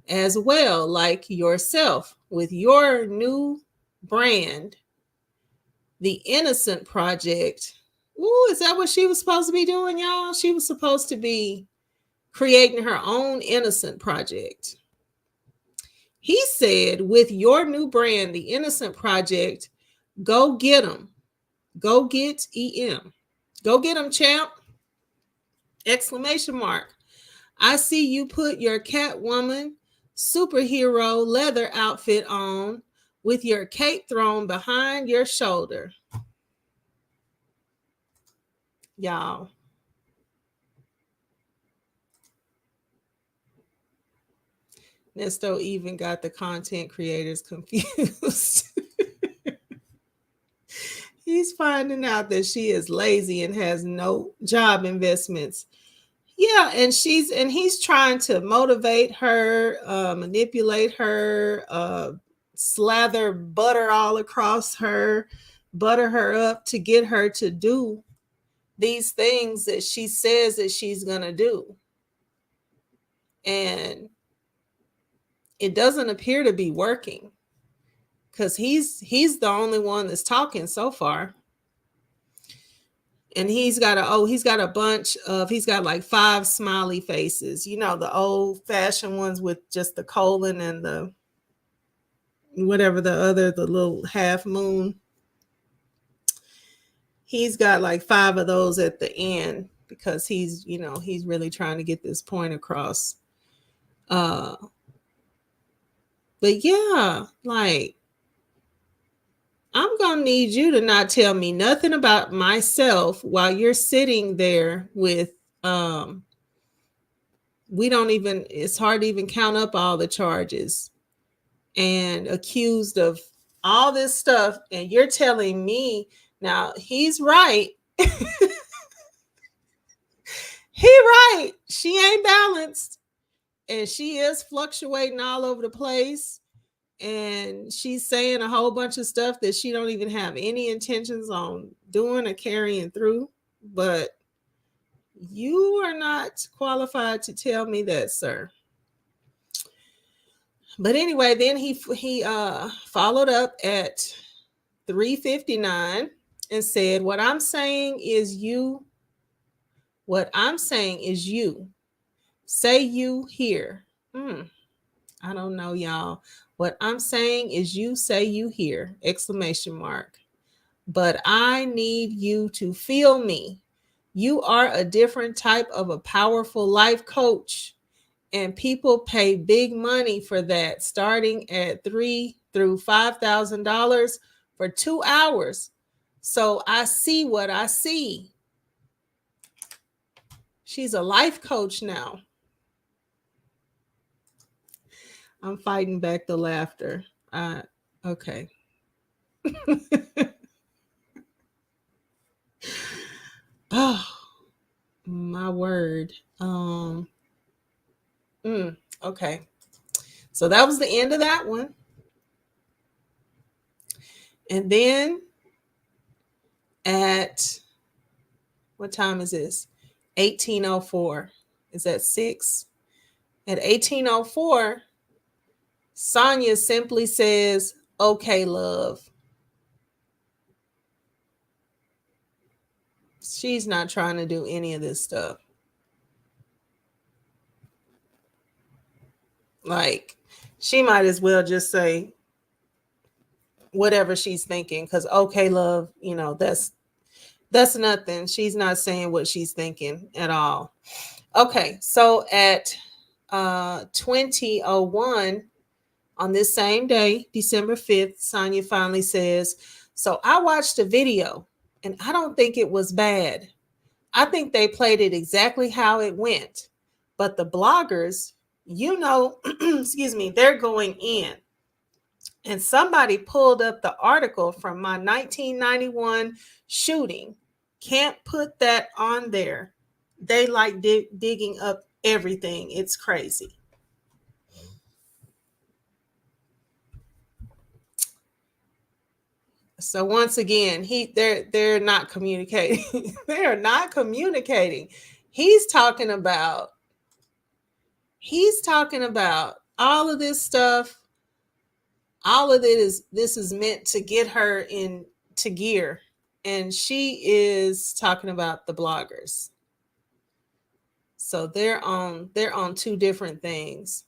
as well, like yourself with your new brand, the Innocent Project. Ooh, is that what she was supposed to be doing, y'all? She was supposed to be creating her own Innocent Project. He said, with your new brand, the Innocent Project, Go get him. Go get EM. Go get him, champ. Exclamation mark. I see you put your Catwoman superhero leather outfit on with your cape thrown behind your shoulder. Y'all. Nesto even got the content creators confused. He's finding out that she is lazy and has no job investments. Yeah, and he's trying to motivate her, manipulate her, slather butter all across her, butter her up to get her to do these things that she says that she's gonna do. And it doesn't appear to be working because he's the only one that's talking so far. And he's got like 5 smiley faces, you know, the old fashioned ones with just the colon and the whatever the little half moon. He's got like 5 of those at the end because he's really trying to get this point across. But yeah, like, I'm going to need you to not tell me nothing about myself while you're sitting there with, it's hard to even count up all the charges and accused of all this stuff. And you're telling me now he's right. He right. She ain't balanced. And she is fluctuating all over the place. And she's saying a whole bunch of stuff that she don't even have any intentions on doing or carrying through. But you are not qualified to tell me that, sir. But anyway, then he followed up at 3:59 and said, what I'm saying is you. Say you here. I don't know, y'all. What I'm saying is you say you here. Exclamation mark. But I need you to feel me. You are a different type of a powerful life coach. And people pay big money for that, starting at $3,000 through $5,000 for 2 hours. So I see what I see. She's a life coach now. I'm fighting back the laughter. Okay. Oh, my word. Okay. So that was the end of that one. And then at what time is this? 18:04. Is that 6? At 18:04, Sonya simply says, okay, love. She's not trying to do any of this stuff. Like, she might as well just say whatever she's thinking, because okay, love, that's nothing. She's not saying what she's thinking at all. Okay, so at 20:01 on this same day, December 5th, Sonya finally says, so I watched a video and I don't think it was bad. I think they played it exactly how it went. But the bloggers, excuse me, they're going in. And somebody pulled up the article from my 1991 shooting. Can't put that on there. They like digging up everything. It's crazy. So once again, they're not communicating. They are not communicating. He's talking about all of this stuff. All of this is meant to get her into gear. And she is talking about the bloggers. So they're on 2 different things.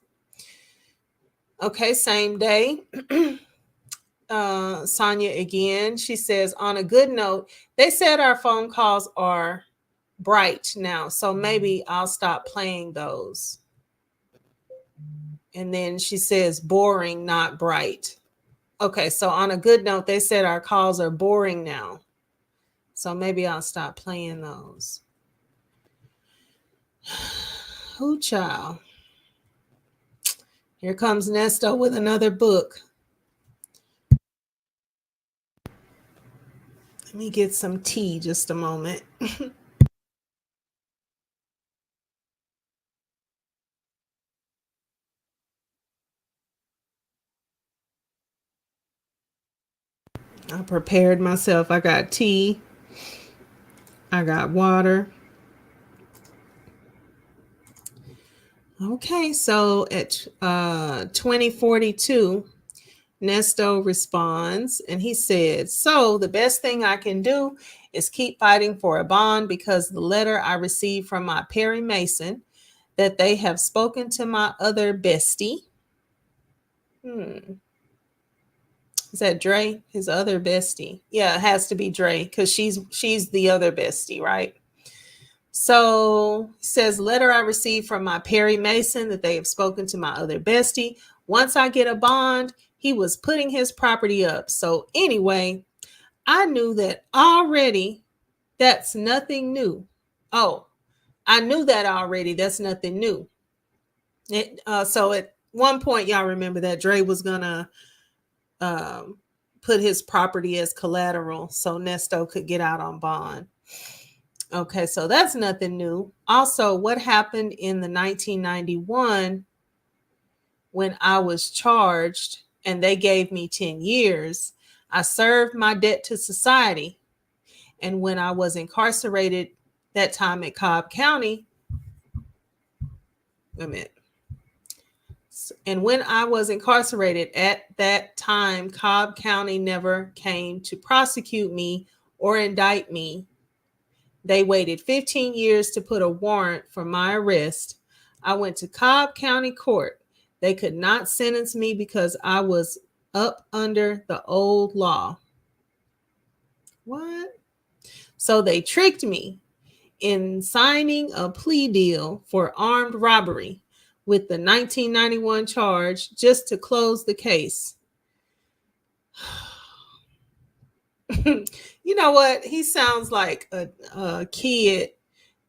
Okay, same day. Sonya again. She says, on a good note, they said our phone calls are bright now, so maybe I'll stop playing those. And then she says, boring, not bright. Okay, so on a good note, they said our calls are boring now, so maybe I'll stop playing those. Who child? Here comes Nesto with another book. Let me get some tea just a moment. I prepared myself. I got tea. I got water. Okay, so at 2042, Nesto responds and he said, so the best thing I can do is keep fighting for a bond because the letter I received from my Perry Mason that they have spoken to my other bestie. Is that Dre? His other bestie? Yeah, it has to be Dre because she's the other bestie, right? So he says, letter I received from my Perry Mason that they have spoken to my other bestie. Once I get a bond, he was putting his property up. So anyway, I knew that already. That's nothing new. Oh, I knew that already. That's nothing new. So at one point, y'all remember that Dre was gonna put his property as collateral so Nesto could get out on bond. Okay, so that's nothing new. Also, what happened in the 1991 when I was charged and they gave me 10 years, I served my debt to society. And when I was incarcerated that time at Cobb County, wait a minute. And when I was incarcerated at that time, Cobb County never came to prosecute me or indict me. They waited 15 years to put a warrant for my arrest. I went to Cobb County Court. They could not sentence me because I was up under the old law. What? So they tricked me in signing a plea deal for armed robbery with the 1991 charge just to close the case. You know what? He sounds like a kid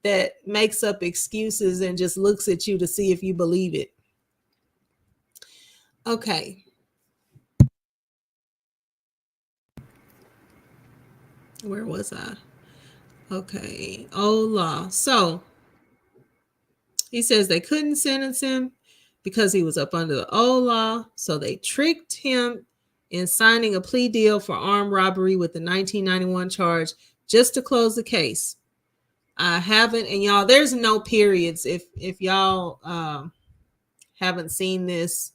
that makes up excuses and just looks at you to see if you believe it. Okay. Where was I? Okay. Old law. So he says they couldn't sentence him because he was up under the old law. So they tricked him in signing a plea deal for armed robbery with the 1991 charge just to close the case. I haven't, and y'all, there's no periods. If y'all haven't seen this,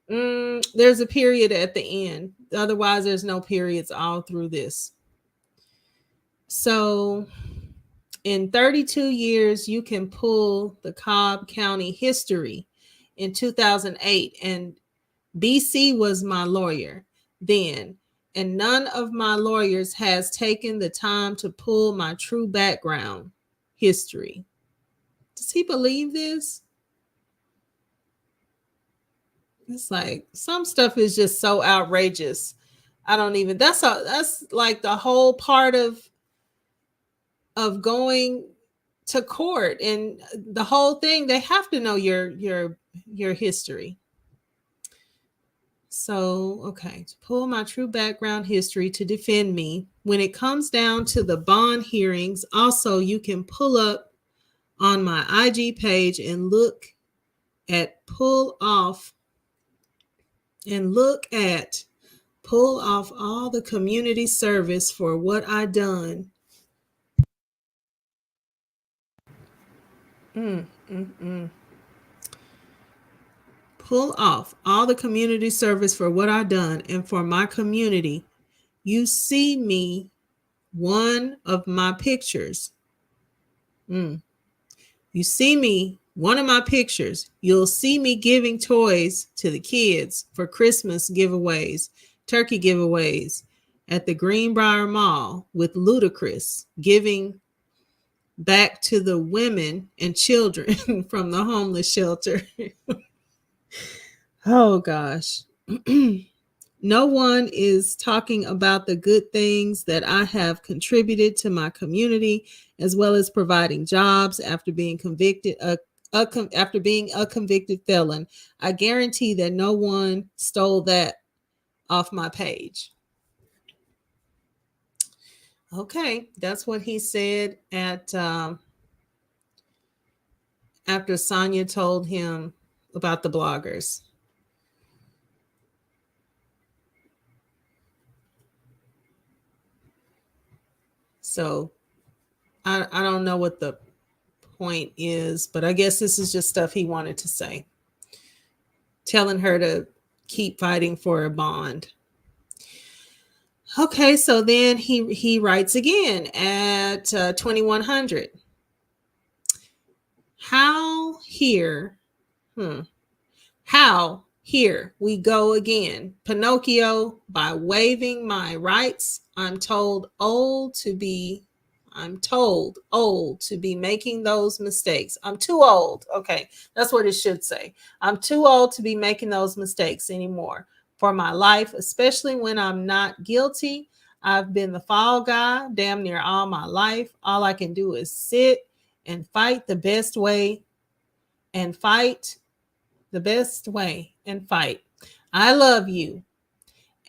there's a period at the end. Otherwise, there's no periods all through this. So in 32 years, you can pull the Cobb County history in 2008. And BC was my lawyer then. And none of my lawyers has taken the time to pull my true background history. Does he believe this? It's like some stuff is just so outrageous. I don't even, that's like the whole part of going to court and the whole thing. They have to know your history. So, okay, to pull my true background history to defend me. When it comes down to the bond hearings, also you can pull up on my IG page and look pull off all the community service for what I done. Pull off all the community service for what I done and for my community. You see me, one of my pictures. You see me one of my pictures, you'll see me giving toys to the kids for Christmas giveaways, turkey giveaways at the Greenbrier Mall with Ludacris giving back to the women and children from the homeless shelter. Oh, gosh. No one is talking about the good things that I have contributed to my community, as well as providing jobs after being convicted, after being a convicted felon. I guarantee that no one stole that off my page. Okay, that's what he said at after Sonya told him about the bloggers. So I don't know what the point is, but I guess this is just stuff he wanted to say. Telling her to keep fighting for a bond. Okay, so then he writes again at 2100. How here we go again. Pinocchio, by waiving my rights, I'm told old to be making those mistakes. I'm too old. Okay, that's what it should say. I'm too old to be making those mistakes anymore for my life, especially when I'm not guilty. I've been the fall guy damn near all my life. All I can do is sit and fight the best way and fight the best way and fight. I love you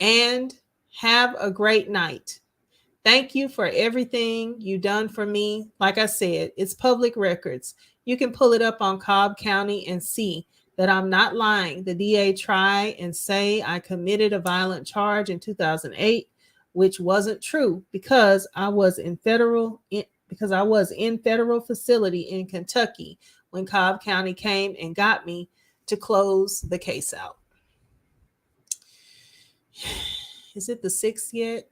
and have a great night. Thank you for everything you done for me. Like I said, it's public records. You can pull it up on Cobb County and see that I'm not lying. The DA try and say I committed a violent charge in 2008, which wasn't true because I was in federal facility in Kentucky when Cobb County came and got me to close the case out. Is it the 6th yet?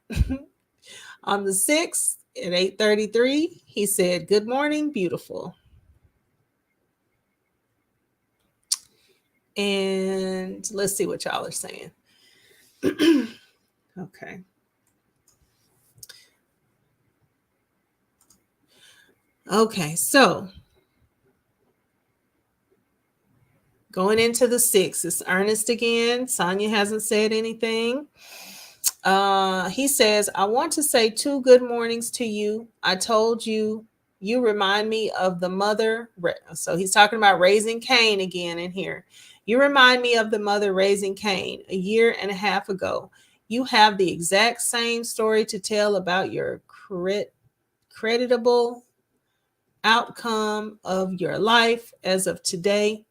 On the 6th at 8:33, he said, "Good morning, beautiful." And let's see what y'all are saying. Okay. Okay, so going into the 6th, it's Earnest again. Sonya hasn't said anything. He says, I want to say 2 good mornings to you. I told you, you remind me of the mother. So he's talking about raising Cain again in here. You remind me of the mother raising Cain a year and a half ago. You have the exact same story to tell about your creditable outcome of your life as of today.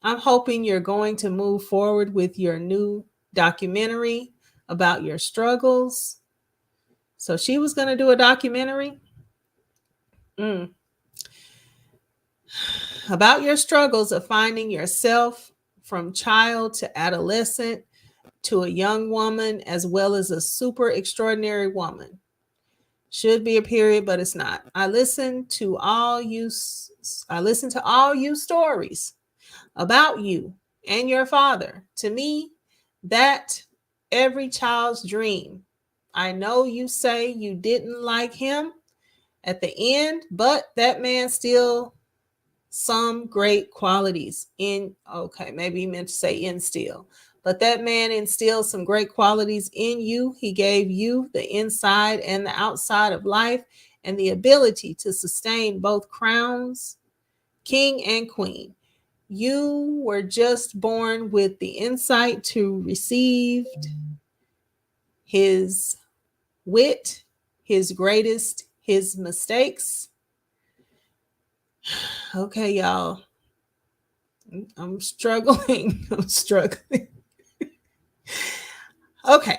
I'm hoping you're going to move forward with your new documentary about your struggles. So she was going to do a documentary about your struggles of finding yourself from child to adolescent to a young woman, as well as a super extraordinary woman. Should be a period, but it's not. I listen to all you stories about you and your father. To me, that every child's dream. I know you say you didn't like him at the end, but that man still some great qualities in, okay, maybe he meant to say instill, but that man instilled some great qualities in you. He gave you the inside and the outside of life and the ability to sustain both crowns, king and queen. You were just born with the insight to receive his wit, his greatest, his mistakes. Okay, y'all. I'm struggling. Okay.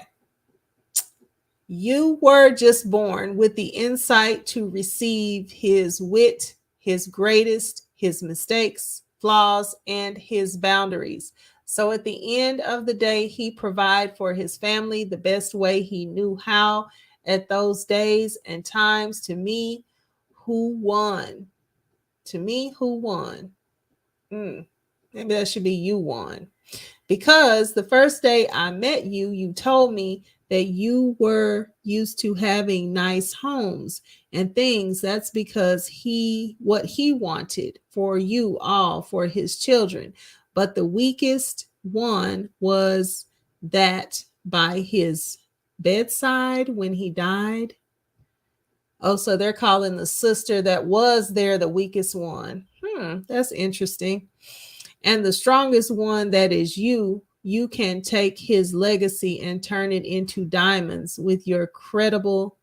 You were just born with the insight to receive his wit, his greatest, his mistakes, flaws, and his boundaries. So at the end of the day, he provided for his family the best way he knew how at those days and times. To me, who won? To me, who won? Maybe that should be you won. Because the first day I met you, you told me that you were used to having nice homes and things. That's because what he wanted for you all, for his children. But the weakest one was that by his bedside when he died. Oh, so they're calling the sister that was there the weakest one. That's interesting. And the strongest one, that is you can take his legacy and turn it into diamonds with your incredible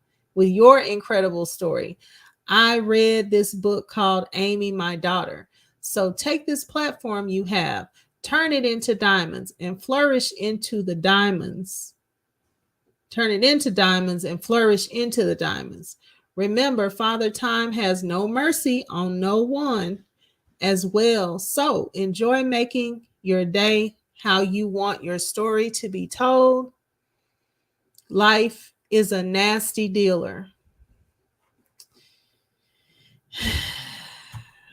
story. I read this book called Amy, My Daughter. So take this platform you have, turn it into diamonds and flourish into the diamonds. Turn it into diamonds and flourish into the diamonds. Remember, Father Time has no mercy on no one as well. So enjoy making your day how you want your story to be told. Life is a nasty dealer.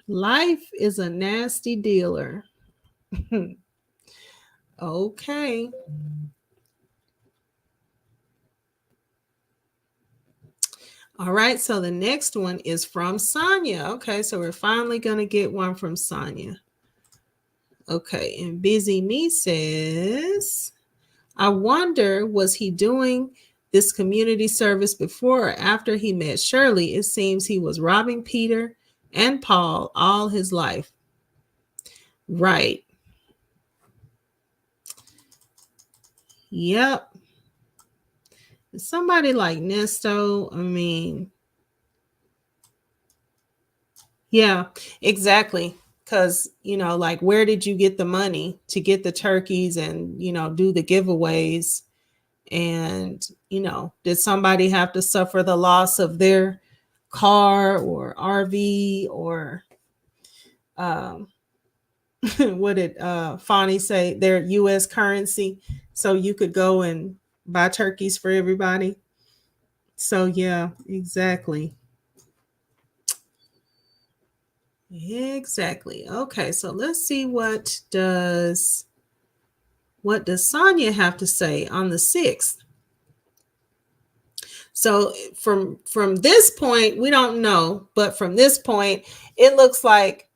Life is a nasty dealer. Okay. All right, so the next one is from Sonya. Okay, so we're finally going to get one from Sonya. Okay, and Busy Me says, I wonder, was he doing this community service before or after he met Shirley? It seems he was robbing Peter and Paul all his life. Right. Yep. Somebody like Nesto, I mean, yeah, exactly. Because, like, where did you get the money to get the turkeys and, do the giveaways? And, did somebody have to suffer the loss of their car or RV or what did Fani say, their US currency, so you could go and buy turkeys for everybody? So yeah, exactly. Okay, so let's see what does Sonya have to say on the 6th. So from this point, we don't know, but from this point, it looks like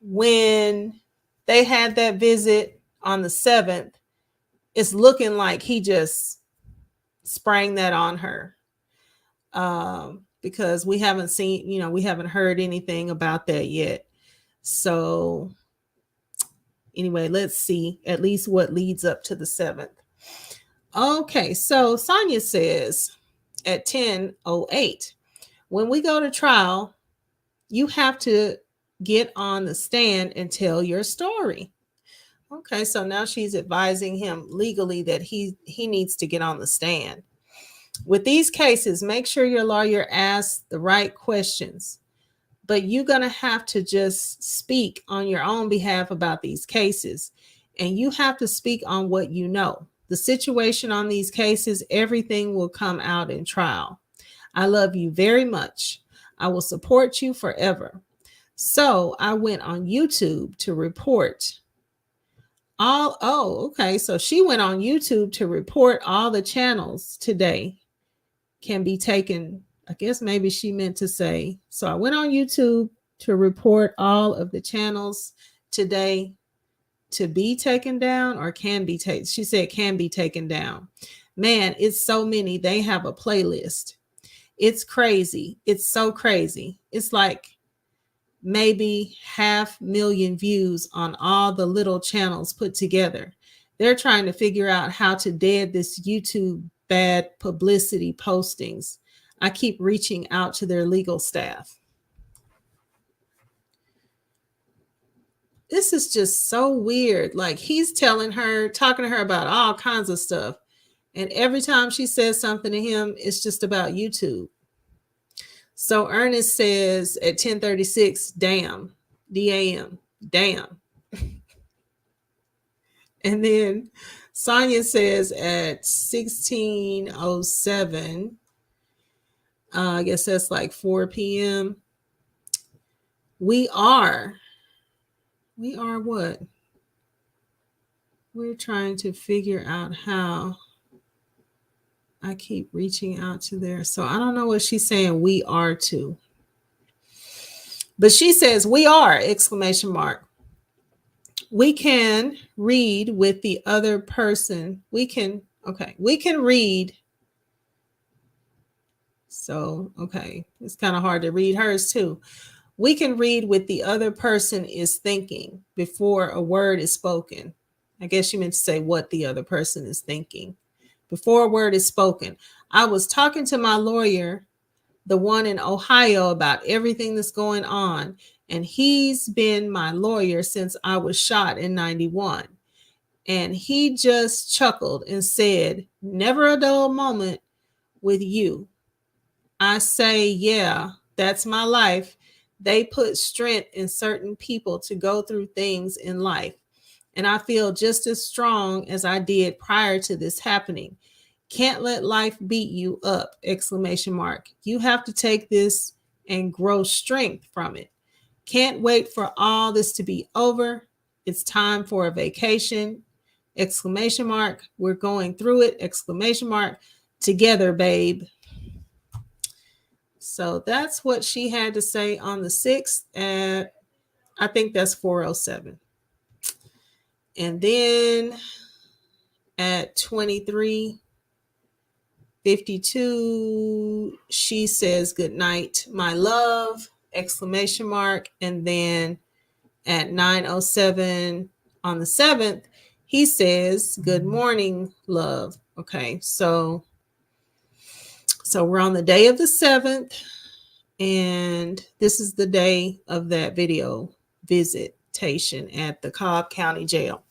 when they had that visit on the 7th, it's looking like he just sprang that on her. Because we haven't seen, we haven't heard anything about that yet. So anyway, let's see at least what leads up to the 7th. Okay, so Sonya says at 10:08, when we go to trial, you have to get on the stand and tell your story. Okay, so now she's advising him legally that he needs to get on the stand. With these cases, make sure your lawyer asks the right questions, but you're going to have to just speak on your own behalf about these cases, and you have to speak on what you know. The situation on these cases, everything will come out in trial. I love you very much. I will support you forever. So I went on YouTube to report okay. So she went on YouTube to report all the channels today can be taken. I guess maybe she meant to say, so I went on YouTube to report all of the channels today to be taken down, or can be taken. She said can be taken down. Man, it's so many. They have a playlist. It's crazy. It's so crazy. It's like maybe 500,000 views on all the little channels put together. They're trying to figure out how to dead this YouTube bad publicity postings. I keep reaching out to their legal staff. This is just so weird. Like, he's talking to her about all kinds of stuff. And every time she says something to him, it's just about YouTube. So Earnest says at 10:36, damn, D-A-M, damn. And then Sonya says at 16:07, I guess that's like 4 p.m. We are what? We're trying to figure out how. I keep reaching out to there. So I don't know what she's saying we are to. But she says we are, exclamation mark. We can read with the other person. We can read. So, okay. It's kind of hard to read hers too. We can read what the other person is thinking before a word is spoken. I guess you meant to say what the other person is thinking before a word is spoken. I was talking to my lawyer, the one in Ohio, about everything that's going on. And he's been my lawyer since I was shot in 91. And he just chuckled and said, never a dull moment with you. I say, yeah, that's my life. They put strength in certain people to go through things in life. And I feel just as strong as I did prior to this happening. Can't let life beat you up, exclamation mark. You have to take this and grow strength from it. Can't wait for all this to be over. It's time for a vacation, exclamation mark. We're going through it, exclamation mark. Together, babe. So that's what she had to say on the 6th at, I think that's 4:07. And then at 23:52, she says, good night, my love, exclamation mark. And then at 9:07 on the 7th, he says, good morning, love. Okay, so we're on the day of the 7th, and this is the day of that video visitation at the Cobb County Jail.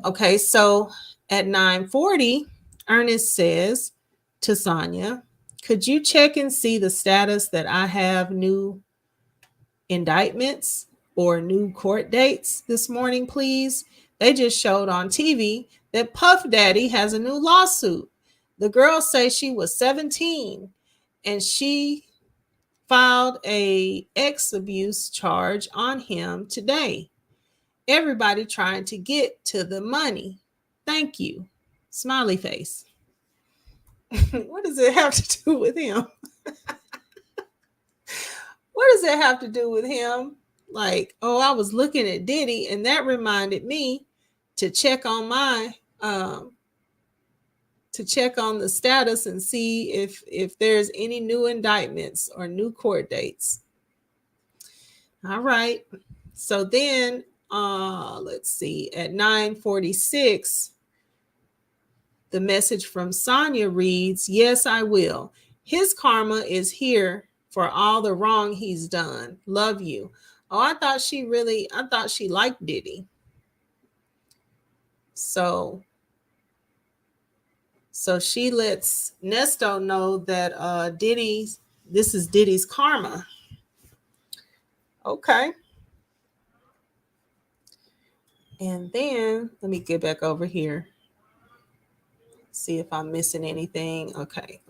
Okay, so at 9:40, Earnest says to Sonya, could you check and see the status that I have new indictments or new court dates this morning, please? They just showed on TV that Puff Daddy has a new lawsuit. The girl says she was 17 and she filed a ex abuse charge on him today. Everybody trying to get to the money. Thank you. Smiley face. What does it have to do with him? What does it have to do with him? Like, oh, I was looking at Diddy and that reminded me to check on my to check on the status and see if there's any new indictments or new court dates. All right. So then let's see, at 9:46, the message from Sonya reads, yes, I will. His karma is here for all the wrong he's done. Love you. Oh, I thought she liked Diddy. So she lets Nesto know that this is Diddy's karma. Okay. And then let me get back over here. See if I'm missing anything. Okay.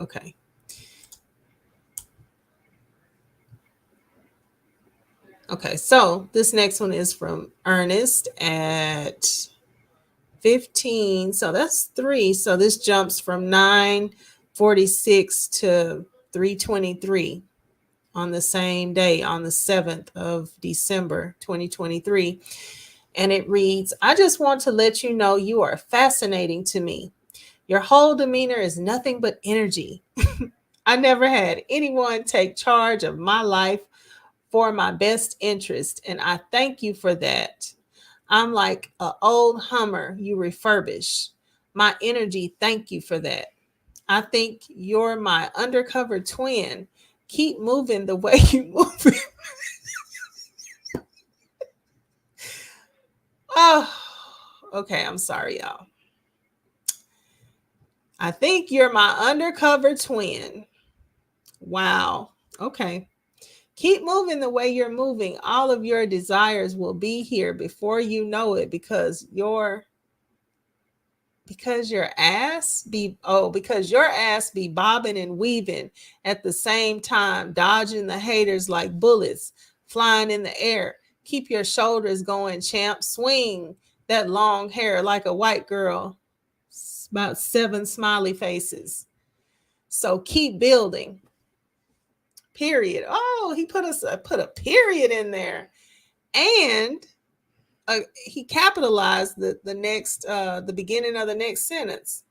Okay, so this next one is from Earnest at 15. So that's 3. So this jumps from 9:46 to 3:23 on the same day, on the 7th of December, 2023. And it reads, I just want to let you know you are fascinating to me. Your whole demeanor is nothing but energy. I never had anyone take charge of my life for my best interest, and I thank you for that. I'm like an old Hummer you refurbish. My energy, thank you for that. I think you're my undercover twin. Keep moving the way you move. Oh, okay. I'm sorry, y'all. I think you're my undercover twin. Wow. Okay. Keep moving the way you're moving. All of your desires will be here before you know it, because your ass be bobbing and weaving at the same time, dodging the haters like bullets, flying in the air. Keep your shoulders going, champ. Swing that long hair like a white girl. It's about 7 smiley faces. So keep building. Period. Oh, he put a period in there. And he capitalized the beginning of the next sentence.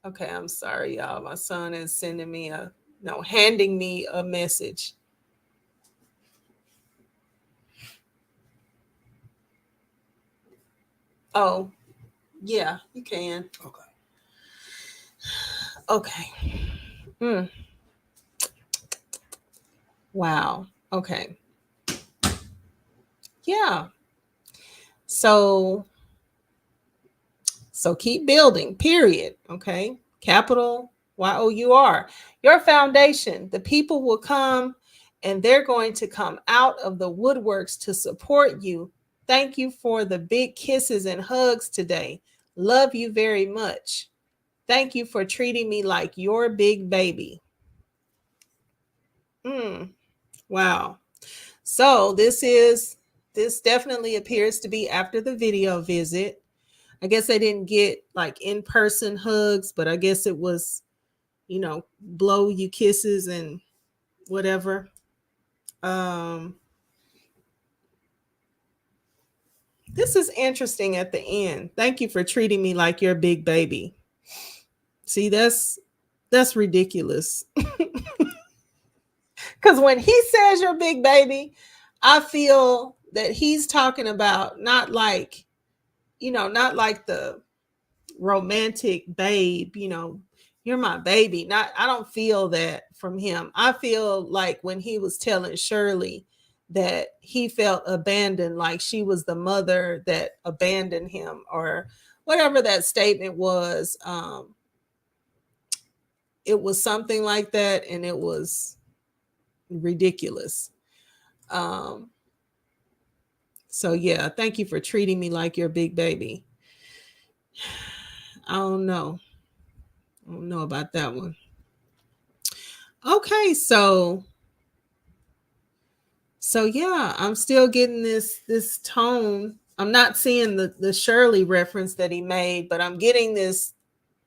Okay, I'm sorry, y'all. My son is handing me a message. Oh, yeah, you can. Okay. Wow. Okay. Yeah. So keep building, period. Okay. Capital YOUR. Your foundation. The people will come and they're going to come out of the woodworks to support you. Thank you for the big kisses and hugs today. Love you very much. Thank you for treating me like your big baby. Wow. So this definitely appears to be after the video visit. I guess they didn't get like in-person hugs, but I guess it was, blow you kisses and whatever. This is interesting at the end. Thank you for treating me like your big baby. See, that's ridiculous. Because when he says your big baby, I feel that he's talking about not like the romantic babe, you're my baby. I don't feel that from him. I feel like when he was telling Shirley that he felt abandoned, like she was the mother that abandoned him or whatever that statement was. It was something like that, and it was ridiculous. So yeah, thank you for treating me like your big baby. I don't know about that one. Okay, so yeah, I'm still getting this tone. I'm not seeing the Shirley reference that he made, but I'm getting this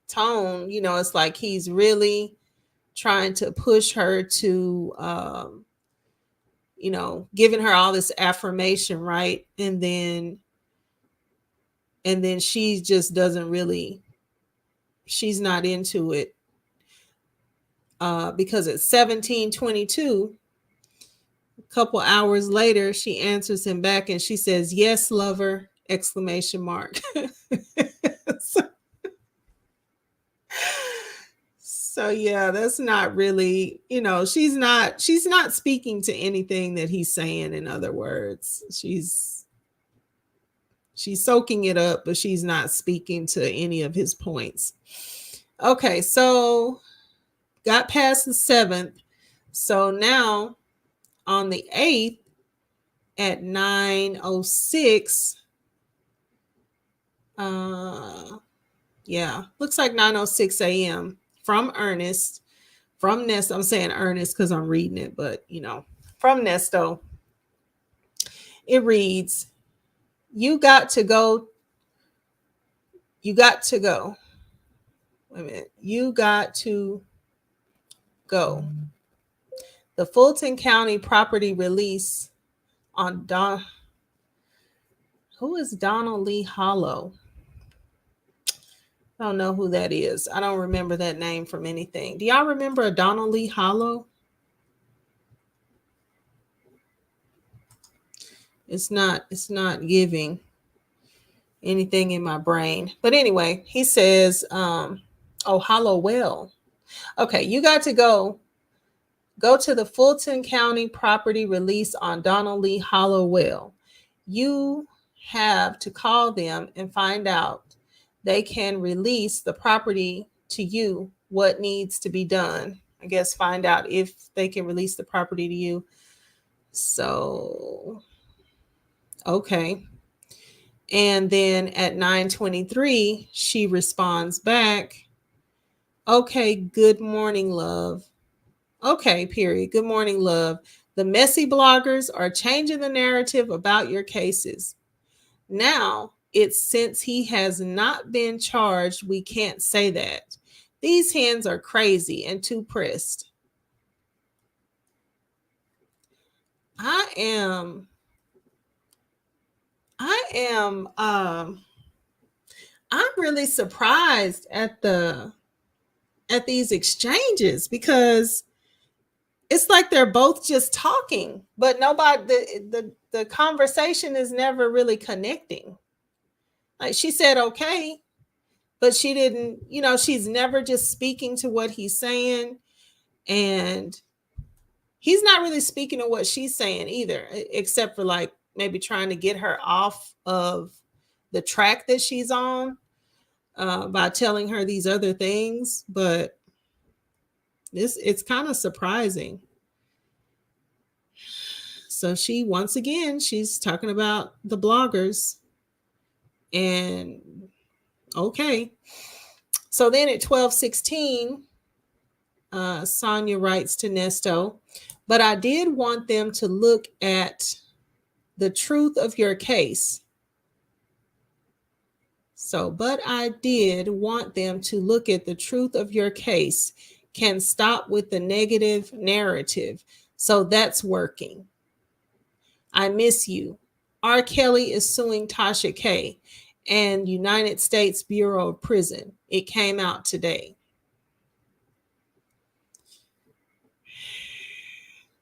tone. It's like he's really trying to push her to giving her all this affirmation, right? And then she just doesn't really, she's not into it. Because at 17:22, a couple hours later, she answers him back and she says, "Yes, lover!" ! So yeah, that's not really, she's not speaking to anything that he's saying. In other words, she's soaking it up, but she's not speaking to any of his points. Okay, so got past the 7th. So now on the 8th at 9:06, looks like 9:06 a.m. from Earnest, from Nesto. I'm saying Earnest because I'm reading it, but from Nesto, it reads, you got to go. Wait a minute. You got to go. The Fulton County property release on who is Donald Lee Hollow? I don't know who that is. I don't remember that name from anything. Do y'all remember a Donald Lee Hollow? It's not giving anything in my brain. But anyway, he says, Hollowell. Okay, you got to go to the Fulton County property release on Donald Lee Hollowell. You have to call them and find out they can release the property to you. What needs to be done? I guess find out if they can release the property to you. So, okay. And then at 9:23, she responds back, okay, good morning, love. Okay, period. Good morning, love. The messy bloggers are changing the narrative about your cases. Now, it's since he has not been charged, we can't say that. These hands are crazy and too pressed. I'm really surprised at these exchanges, because it's like they're both just talking, but nobody, the conversation is never really connecting. Like, she said okay, but she didn't, she's never just speaking to what he's saying, and he's not really speaking to what she's saying either, except for like maybe trying to get her off of the track that she's on by telling her these other things. But it's kind of surprising. So once again, she's talking about the bloggers. And okay. So then at 12:16, Sonya writes to Nesto, but I did want them to look at the truth of your case. So, but I did want them to look at the truth of your case. Can stop with the negative narrative. So that's working. I miss you. R. Kelly is suing Tasha K. and United States Bureau of Prison. It came out today.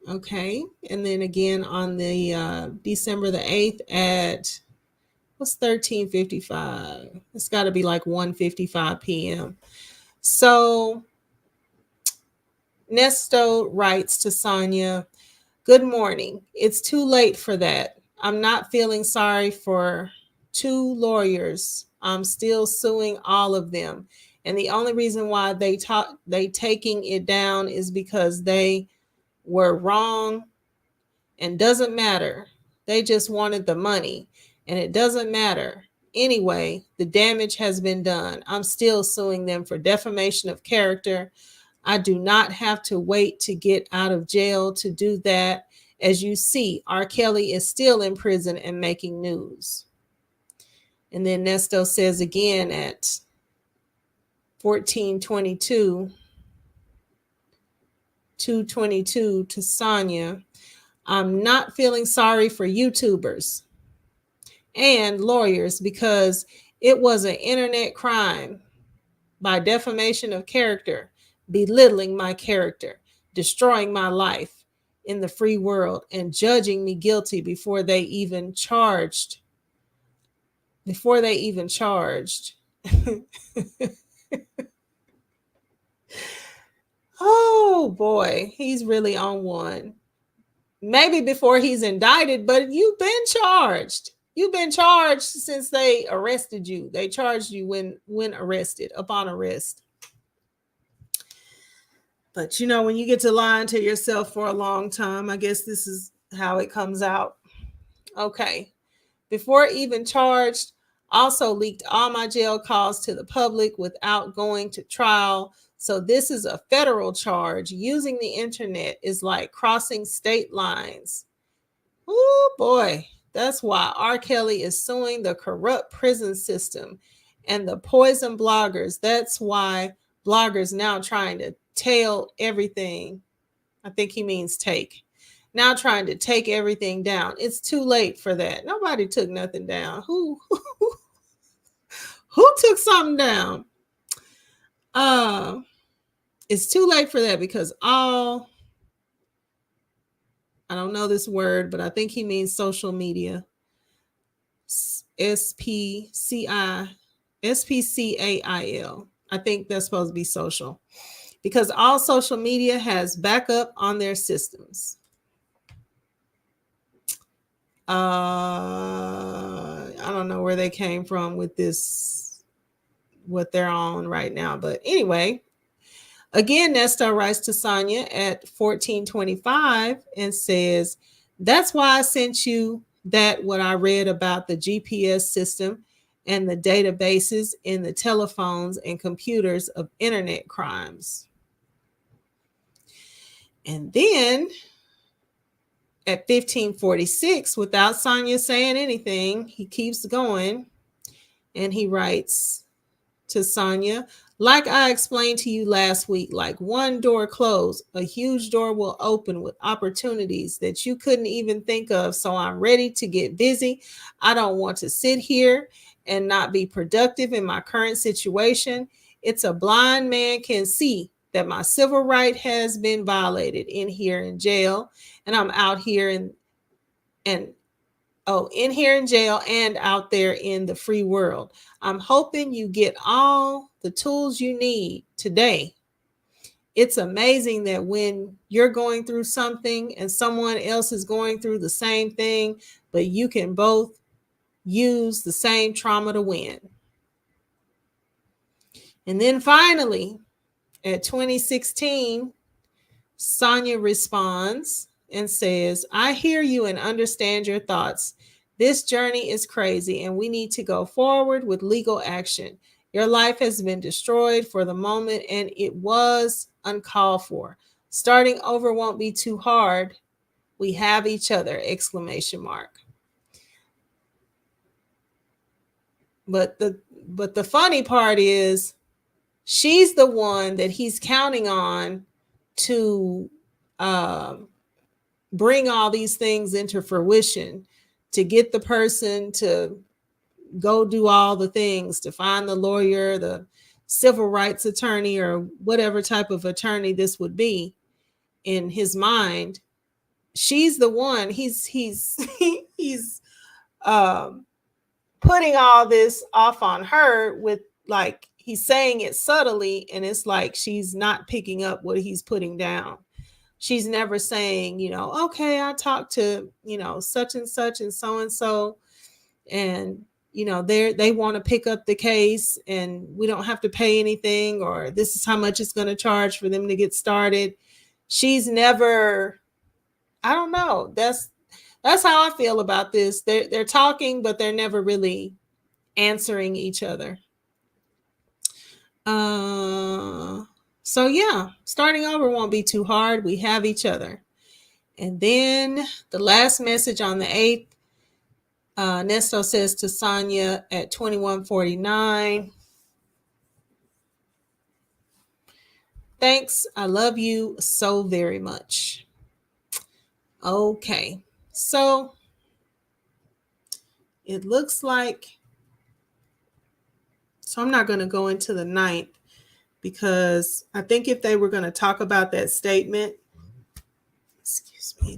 Okay. And then again on the December the 8th at, what's 13:55? It's got to be like 1:55 p.m. So Nesto writes to Sonya, good morning. It's too late for that. I'm not feeling sorry for 2 lawyers. I'm still suing all of them. And the only reason why they taking it down is because they were wrong, and doesn't matter. They just wanted the money, and it doesn't matter. Anyway, the damage has been done. I'm still suing them for defamation of character. I do not have to wait to get out of jail to do that. As you see, R. Kelly is still in prison and making news. And then Nesto says again at 14:22, 2:22 to Sonya, I'm not feeling sorry for YouTubers and lawyers because it was an internet crime by defamation of character, belittling my character, destroying my life in the free world, and judging me guilty before they even charged. Oh boy, he's really on one. Maybe before he's indicted, but you've been charged. You've been charged since they arrested you. They charged you when arrested, upon arrest. But when you get to lying to yourself for a long time, I guess this is how it comes out. Okay. Before even charged, also leaked all my jail calls to the public without going to trial. So this is a federal charge. Using the internet is like crossing state lines. Oh boy, that's why R. Kelly is suing the corrupt prison system and the poison bloggers. That's why bloggers now trying to tail everything. I think he means take. Now trying to take everything down. It's too late for that. Nobody took nothing down. Who took something down? It's too late for that because I don't know this word, but I think he means social media. SPCAIL. I think that's supposed to be social, because all social media has backup on their systems. I don't know where they came from with this, what they're on right now. But anyway, again, Nesto writes to Sonya at 14:25 and says, that's why I sent you what I read about the GPS system and the databases in the telephones and computers of internet crimes. And then at 15:46, without Sonya saying anything, he keeps going and he writes to Sonya, like I explained to you last week, like one door closed, a huge door will open with opportunities that you couldn't even think of. So I'm ready to get busy. I don't want to sit here and not be productive in my current situation. It's a blind man can see that my civil right has been violated in here in jail, and I'm out here in here in jail and out there in the free world. I'm hoping you get all the tools you need today. It's amazing that when you're going through something and someone else is going through the same thing, but you can both use the same trauma to win. And then finally, at 2016, Sonya responds and says, I hear you and understand your thoughts. This journey is crazy and we need to go forward with legal action. Your life has been destroyed for the moment and it was uncalled for. Starting over won't be too hard. We have each other, exclamation mark. But the funny part is she's the one that he's counting on to bring all these things into fruition, to get the person to go do all the things, to find the lawyer, the civil rights attorney, or whatever type of attorney this would be in his mind. She's the one he's putting all this off on her with, like, he's saying it subtly, and it's like she's not picking up what he's putting down. She's never saying, okay, I talked to, such and such and so, and, they want to pick up the case and we don't have to pay anything, or this is how much it's going to charge for them to get started. She's never, I don't know. That's how I feel about this. They're talking, but they're never really answering each other. So yeah, starting over won't be too hard. We have each other. And then the last message on the 8th, Nesto says to Sonya at 21:49, thanks. I love you so very much. Okay. So it looks like, so I'm not going to go into the 9th, because I think if they were going to talk about that statement,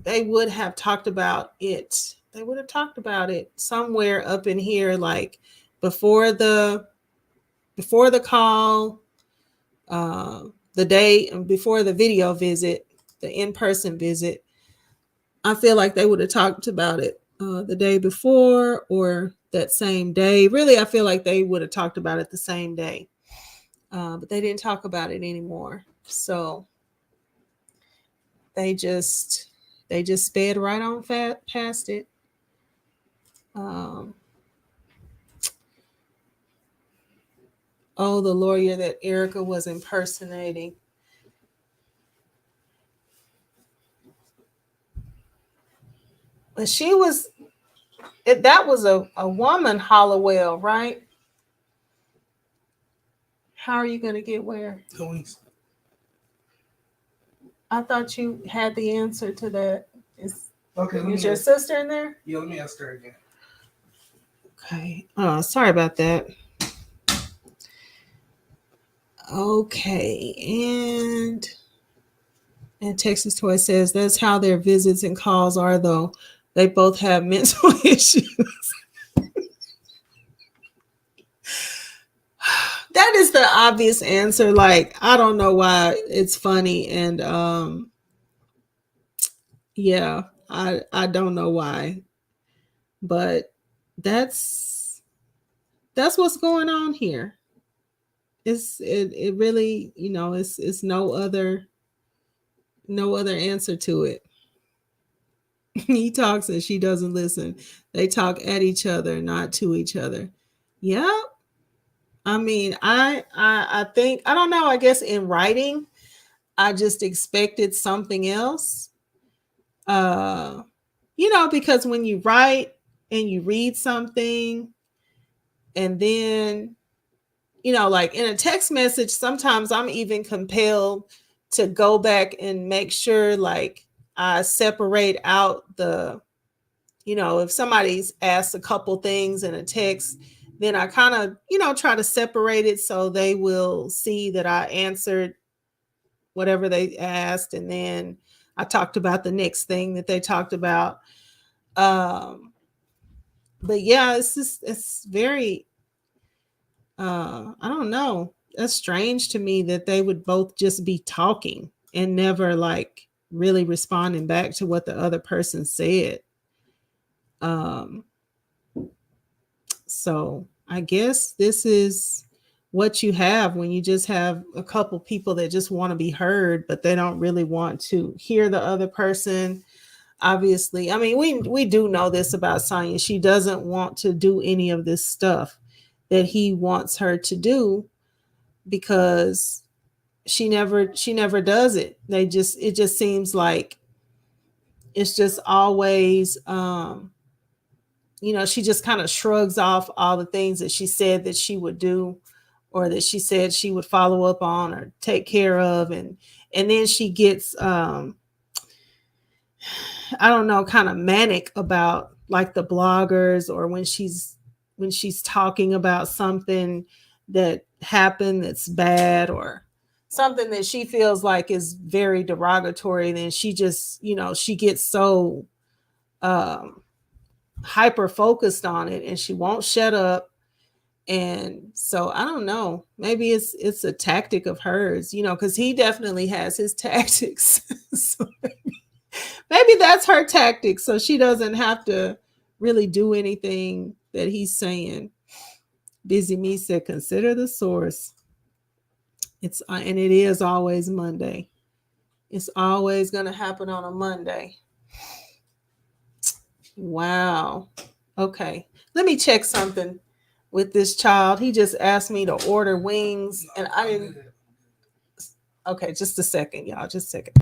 they would have talked about it. They would have talked about it somewhere up in here, like before the call, the day before the video visit, the in-person visit. I feel like they would have talked about it the day before or that same day. Really, I feel like they would have talked about it the same day. But they didn't talk about it anymore. So they just sped right on past it. The lawyer that Erica was impersonating. But that was a woman, Hollowell, right? How are you going to get where? Louise. I thought you had the answer to that. Is your ask, sister in there? Yeah, let me ask her again. Okay. Sorry about that. Okay. And Texas Toy says that's how their visits and calls are, though. They both have mental issues. That is the obvious answer. Like, I don't know why it's funny. And yeah, I don't know why. But that's what's going on here. It really, it's no other answer to it. He talks and she doesn't listen. They talk at each other, not to each other. Yep. I mean, I think, I don't know, I guess in writing, I just expected something else. Because when you write and you read something, and then, like in a text message, sometimes I'm even compelled to go back and make sure, like, I separate out the, if somebody's asked a couple things in a text, then I kind of, try to separate it so they will see that I answered whatever they asked. And then I talked about the next thing that they talked about. But yeah, it's very, I don't know. That's strange to me that they would both just be talking and never like really responding back to what the other person said. So I guess this is what you have when you just have a couple people that just want to be heard, but they don't really want to hear the other person. Obviously, I mean, we do know this about Sonya. She doesn't want to do any of this stuff that he wants her to do, because she never does it. It just seems like it's just always, she just kind of shrugs off all the things that she said that she would do, or that she said she would follow up on or take care of. And then she gets, I don't know, kind of manic about like the bloggers, or when she's talking about something that happened that's bad, or something that she feels like is very derogatory. Then she just, she gets so hyper focused on it, and she won't shut up. And so I don't know, maybe it's a tactic of hers, because he definitely has his tactics. So maybe that's her tactic, so she doesn't have to really do anything that he's saying. Busy Me said, consider the source. And it is always Monday. It's always going to happen on a Monday. Wow. Okay. Let me check something with this child. He just asked me to order wings, and I didn't. Okay, just a second, y'all. Just a second.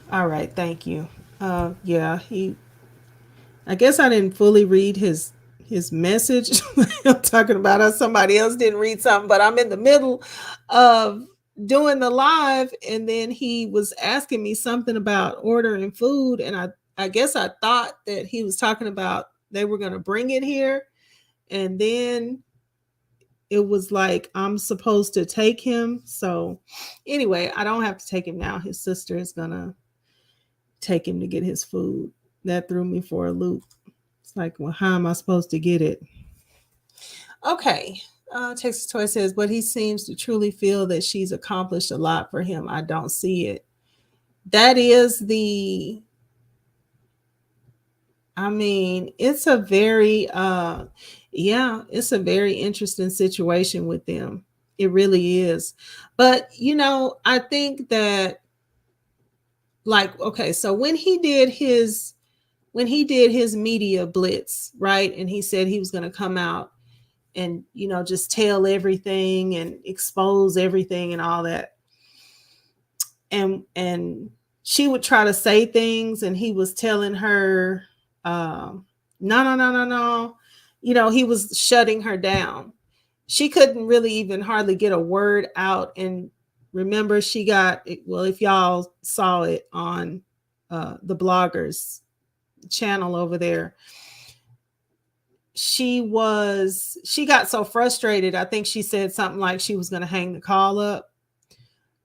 All right, thank you. Yeah, I guess I didn't fully read his message. I'm talking about how somebody else didn't read something, but I'm in the middle of doing the live, and then he was asking me something about ordering food, and I guess I thought that he was talking about they were going to bring it here, and then it was like I'm supposed to take him. So anyway, I don't have to take him now. His sister is going to take him to get his food. That threw me for a loop. It's like, well, how am I supposed to get it? Okay. Texas Toy says, but he seems to truly feel that she's accomplished a lot for him. I don't see it. That is it's a very, it's a very interesting situation with them. It really is. But, I think that, like, okay, so when he did his media blitz, right? And he said he was going to come out and, just tell everything and expose everything and all that. And she would try to say things, and he was telling her, no. He was shutting her down. She couldn't really even hardly get a word out. And remember, she got, well, if y'all saw it on the bloggers channel over there, she got so frustrated. I think she said something like she was going to hang the call up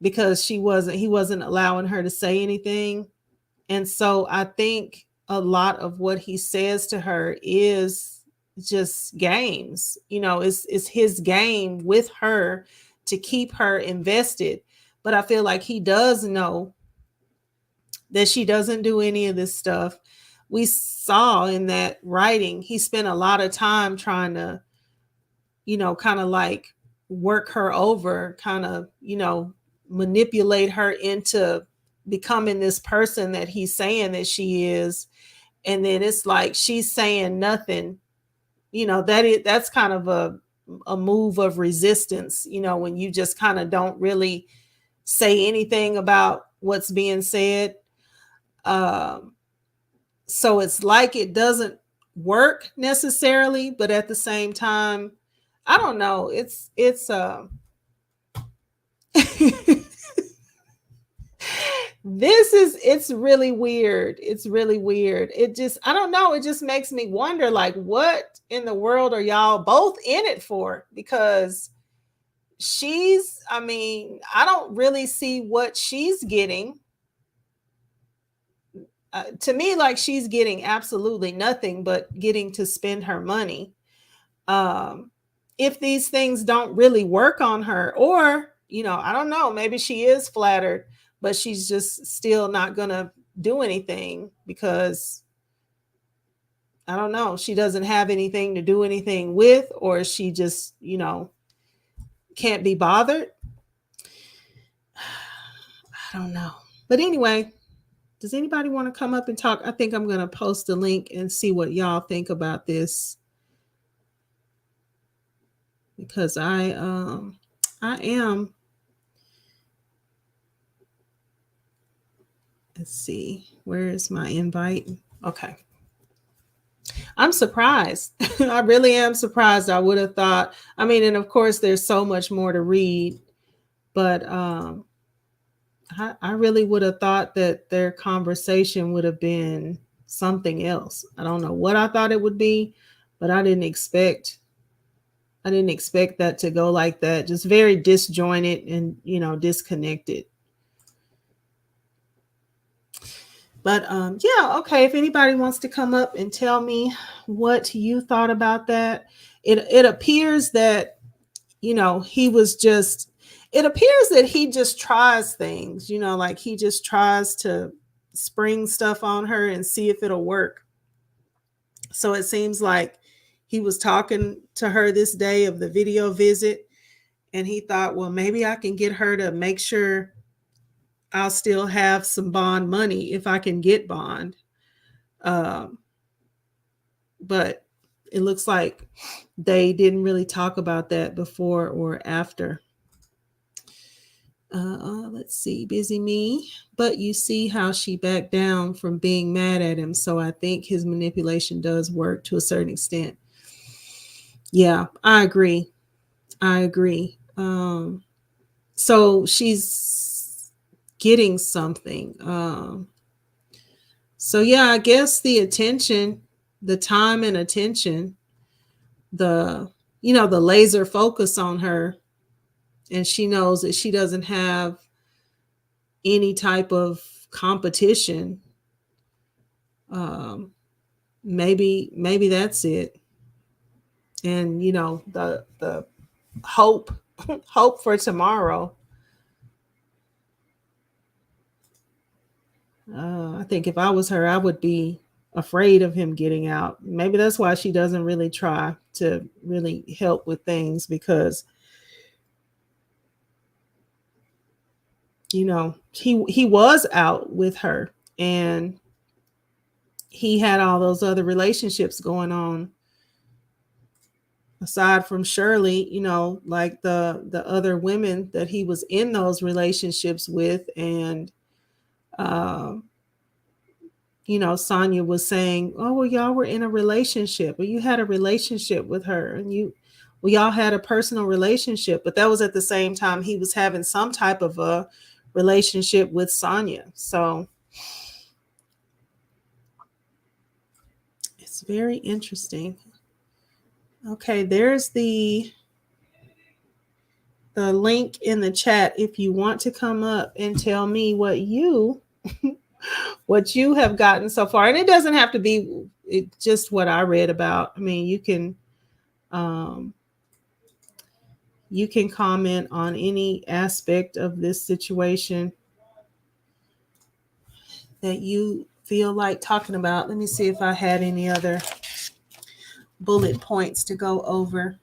because he wasn't allowing her to say anything. And so I think a lot of what he says to her is just games. It's his game with her to keep her invested. But I feel like he does know that she doesn't do any of this stuff. we saw in that writing, he spent a lot of time trying to, you know, kind of like work her over, kind of, you know, manipulate her into becoming this person that he's saying that she is. And then it's like she's saying nothing, you know, that's kind of a move of resistance, you know, when you just kind of don't really say anything about what's being said. So it's like it doesn't work necessarily, but at the same time, I don't know. It's it's really weird. It's really weird. It just, I don't know. It just makes me wonder, like, what in the world are y'all both in it for? Because I mean, I don't really see what she's getting. To me, like, she's getting absolutely nothing but getting to spend her money. If these things don't really work on her, or, you know, I don't know, maybe she is flattered, but she's just still not gonna do anything because, I don't know, she doesn't have anything to do anything with, or she just, you know, can't be bothered. I don't know. But anyway, does anybody want to come up and talk? I think I'm going to post a link and see what y'all think about this, because I am, let's see, where is my invite? Okay. I'm surprised. I really am surprised. I would have thought, I mean, and of course there's so much more to read, but I really would have thought that their conversation would have been something else. I don't know what I thought it would be, but I didn't expect that to go like that. Just very disjointed and, you know, disconnected. But yeah, okay. If anybody wants to come up and tell me what you thought about that, it appears that, you know, it appears that he just tries things, you know, like he just tries to spring stuff on her and see if it'll work. So it seems like he was talking to her this day of the video visit, and he thought, well, maybe I can get her to make sure I'll still have some bond money if I can get bond. But it looks like they didn't really talk about that before or after. Let's see, busy me. But you see how she backed down from being mad at him. So I think his manipulation does work to a certain extent. Yeah, I agree. So she's getting something. So yeah, I guess the attention, the time and attention, the laser focus on her, and she knows that she doesn't have any type of competition. Maybe that's it. And, you know, the hope for tomorrow. I think if I was her, I would be afraid of him getting out. Maybe that's why she doesn't really try to really help with things, because, you know, he was out with her and he had all those other relationships going on aside from Shirley, you know, like the other women that he was in those relationships with. And you know, Sonya was saying, oh, well, y'all were in a relationship, or you had a relationship with her, and y'all had a personal relationship, but that was at the same time he was having some type of a relationship with Sonya. So it's very interesting. Okay, there's the link in the chat if you want to come up and tell me what you have gotten so far. And it doesn't have to be just what I read about. I mean, you can comment on any aspect of this situation that you feel like talking about. Let me see if I had any other bullet points to go over.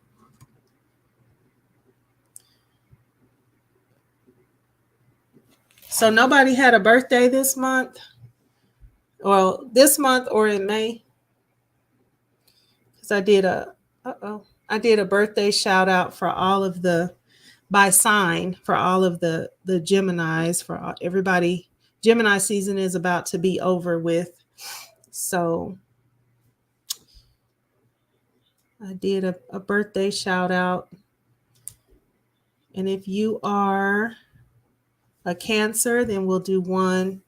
So nobody had a birthday this month? Well, this month or in May? Because I did a birthday shout out for all of the, by sign, for all of the Geminis, for everybody. Gemini season is about to be over with. So I did a birthday shout out. And if you are a Cancer, then we'll do one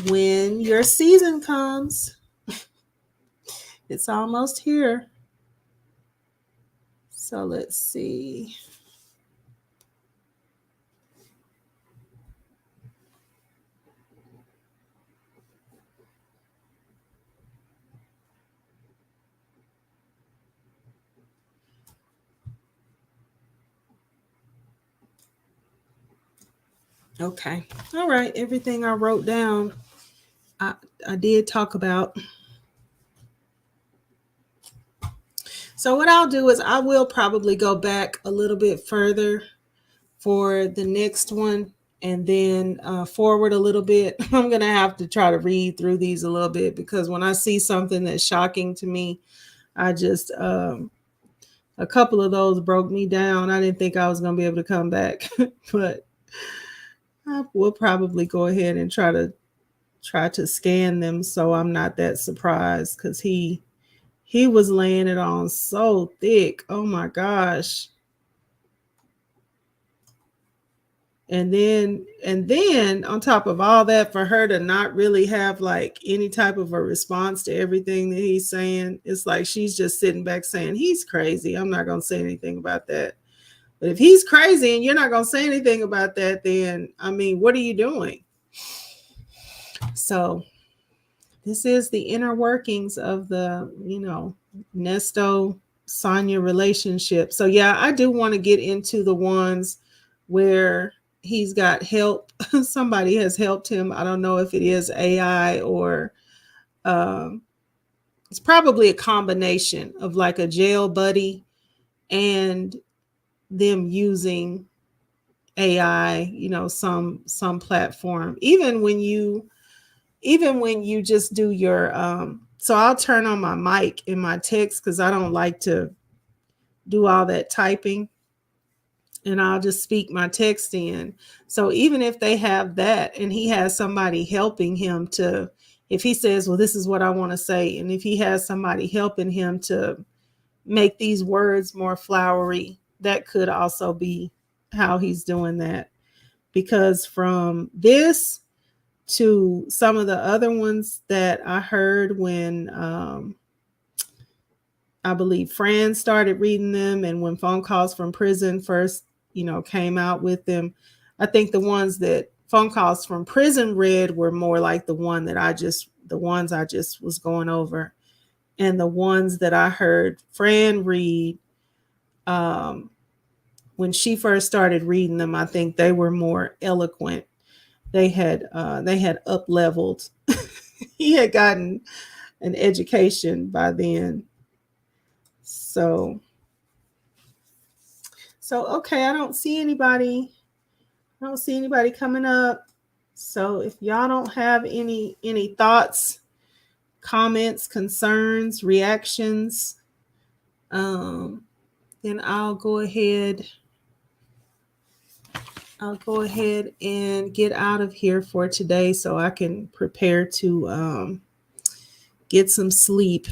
when your season comes. It's almost here. So let's see. Okay. All right. Everything I wrote down, I did talk about. So what I'll do is I will probably go back a little bit further for the next one and then forward a little bit. I'm going to have to try to read through these a little bit because when I see something that's shocking to me, I just, a couple of those broke me down. I didn't think I was going to be able to come back, but I will probably go ahead and try to scan them so I'm not that surprised because he was laying it on so thick. Oh my gosh. And then on top of all that, for her to not really have like any type of a response to everything that he's saying, it's like she's just sitting back saying, he's crazy. I'm not going to say anything about that. But if he's crazy and you're not going to say anything about that, then, I mean, what are you doing? So this is the inner workings of the, Nesto Sonya relationship. So yeah, I do want to get into the ones where he's got help. Somebody has helped him. I don't know if it is AI or it's probably a combination of like a jail buddy and them using AI, some platform. Even when you just do your so I'll turn on my mic in my text because I don't like to do all that typing, and I'll just speak my text in. So even if they have that and he has somebody helping him to, if he says, well, this is what I want to say, and if he has somebody helping him to make these words more flowery, that could also be how he's doing that. Because from this to some of the other ones that I heard when I believe Fran started reading them, and when Phone Calls from Prison first, came out with them, I think the ones that Phone Calls from Prison read were more like the ones I just was going over. And the ones that I heard Fran read, when she first started reading them, I think they were more eloquent. They had up leveled. He had gotten an education by then. So okay, I don't see anybody coming up. So if y'all don't have any thoughts, comments, concerns, reactions, then I'll go ahead and get out of here for today so I can prepare to get some sleep.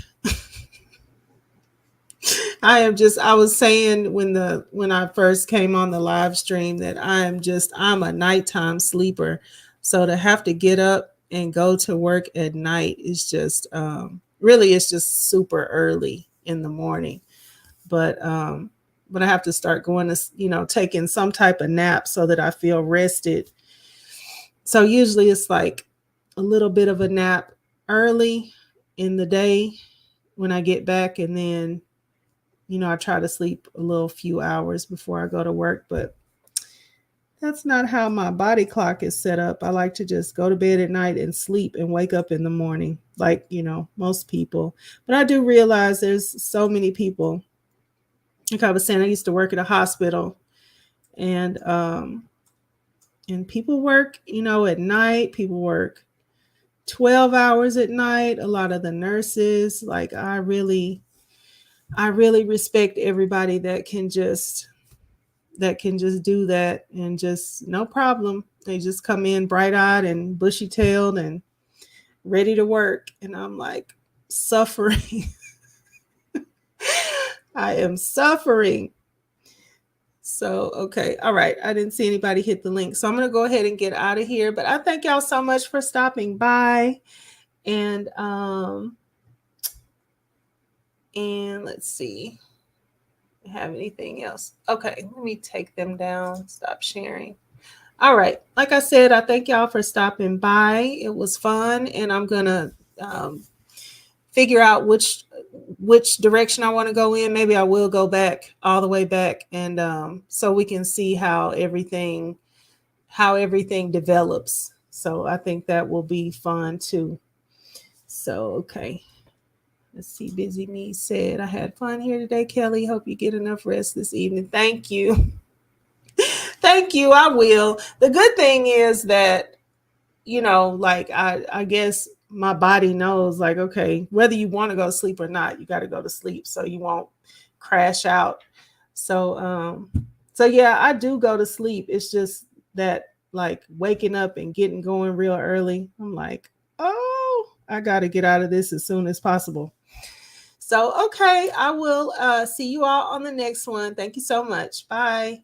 I was saying when I first came on the live stream that I'm a nighttime sleeper. So to have to get up and go to work at night is just really, it's just super early in the morning. But I have to start going to, taking some type of nap so that I feel rested. So usually it's like a little bit of a nap early in the day when I get back, and then I try to sleep a few hours before I go to work. But That's not how my body clock is set up. I like to just go to bed at night and sleep and wake up in the morning, like, you know, most people. But I do realize there's so many people. Like I was saying, I used to work at a hospital, and people work, you know, at night. People work 12 hours at night. A lot of the nurses, like I really respect everybody that can just do that, and just no problem. They just come in bright-eyed and bushy-tailed and ready to work. And I'm like suffering. I am suffering. So, okay. All right. I didn't see anybody hit the link. So I'm going to go ahead and get out of here. But I thank y'all so much for stopping by. And let's see. Have anything else? Okay, let me take them down. Stop sharing. All right. Like I said, I thank y'all for stopping by. It was fun, and I'm gonna figure out which direction I want to go in. Maybe I will go back all the way back, and so we can see how everything develops. So I think that will be fun too. So okay. Let's see. Busy Me said, I had fun here today, Kelly. Hope you get enough rest this evening. Thank you. Thank you. I will. The good thing is that, you know, like I guess my body knows, like, okay, whether you want to go to sleep or not, you got to go to sleep so you won't crash out. So yeah, I do go to sleep. It's just that, like, waking up and getting going real early, I'm like, oh, I got to get out of this as soon as possible. So, okay, I will see you all on the next one. Thank you so much. Bye.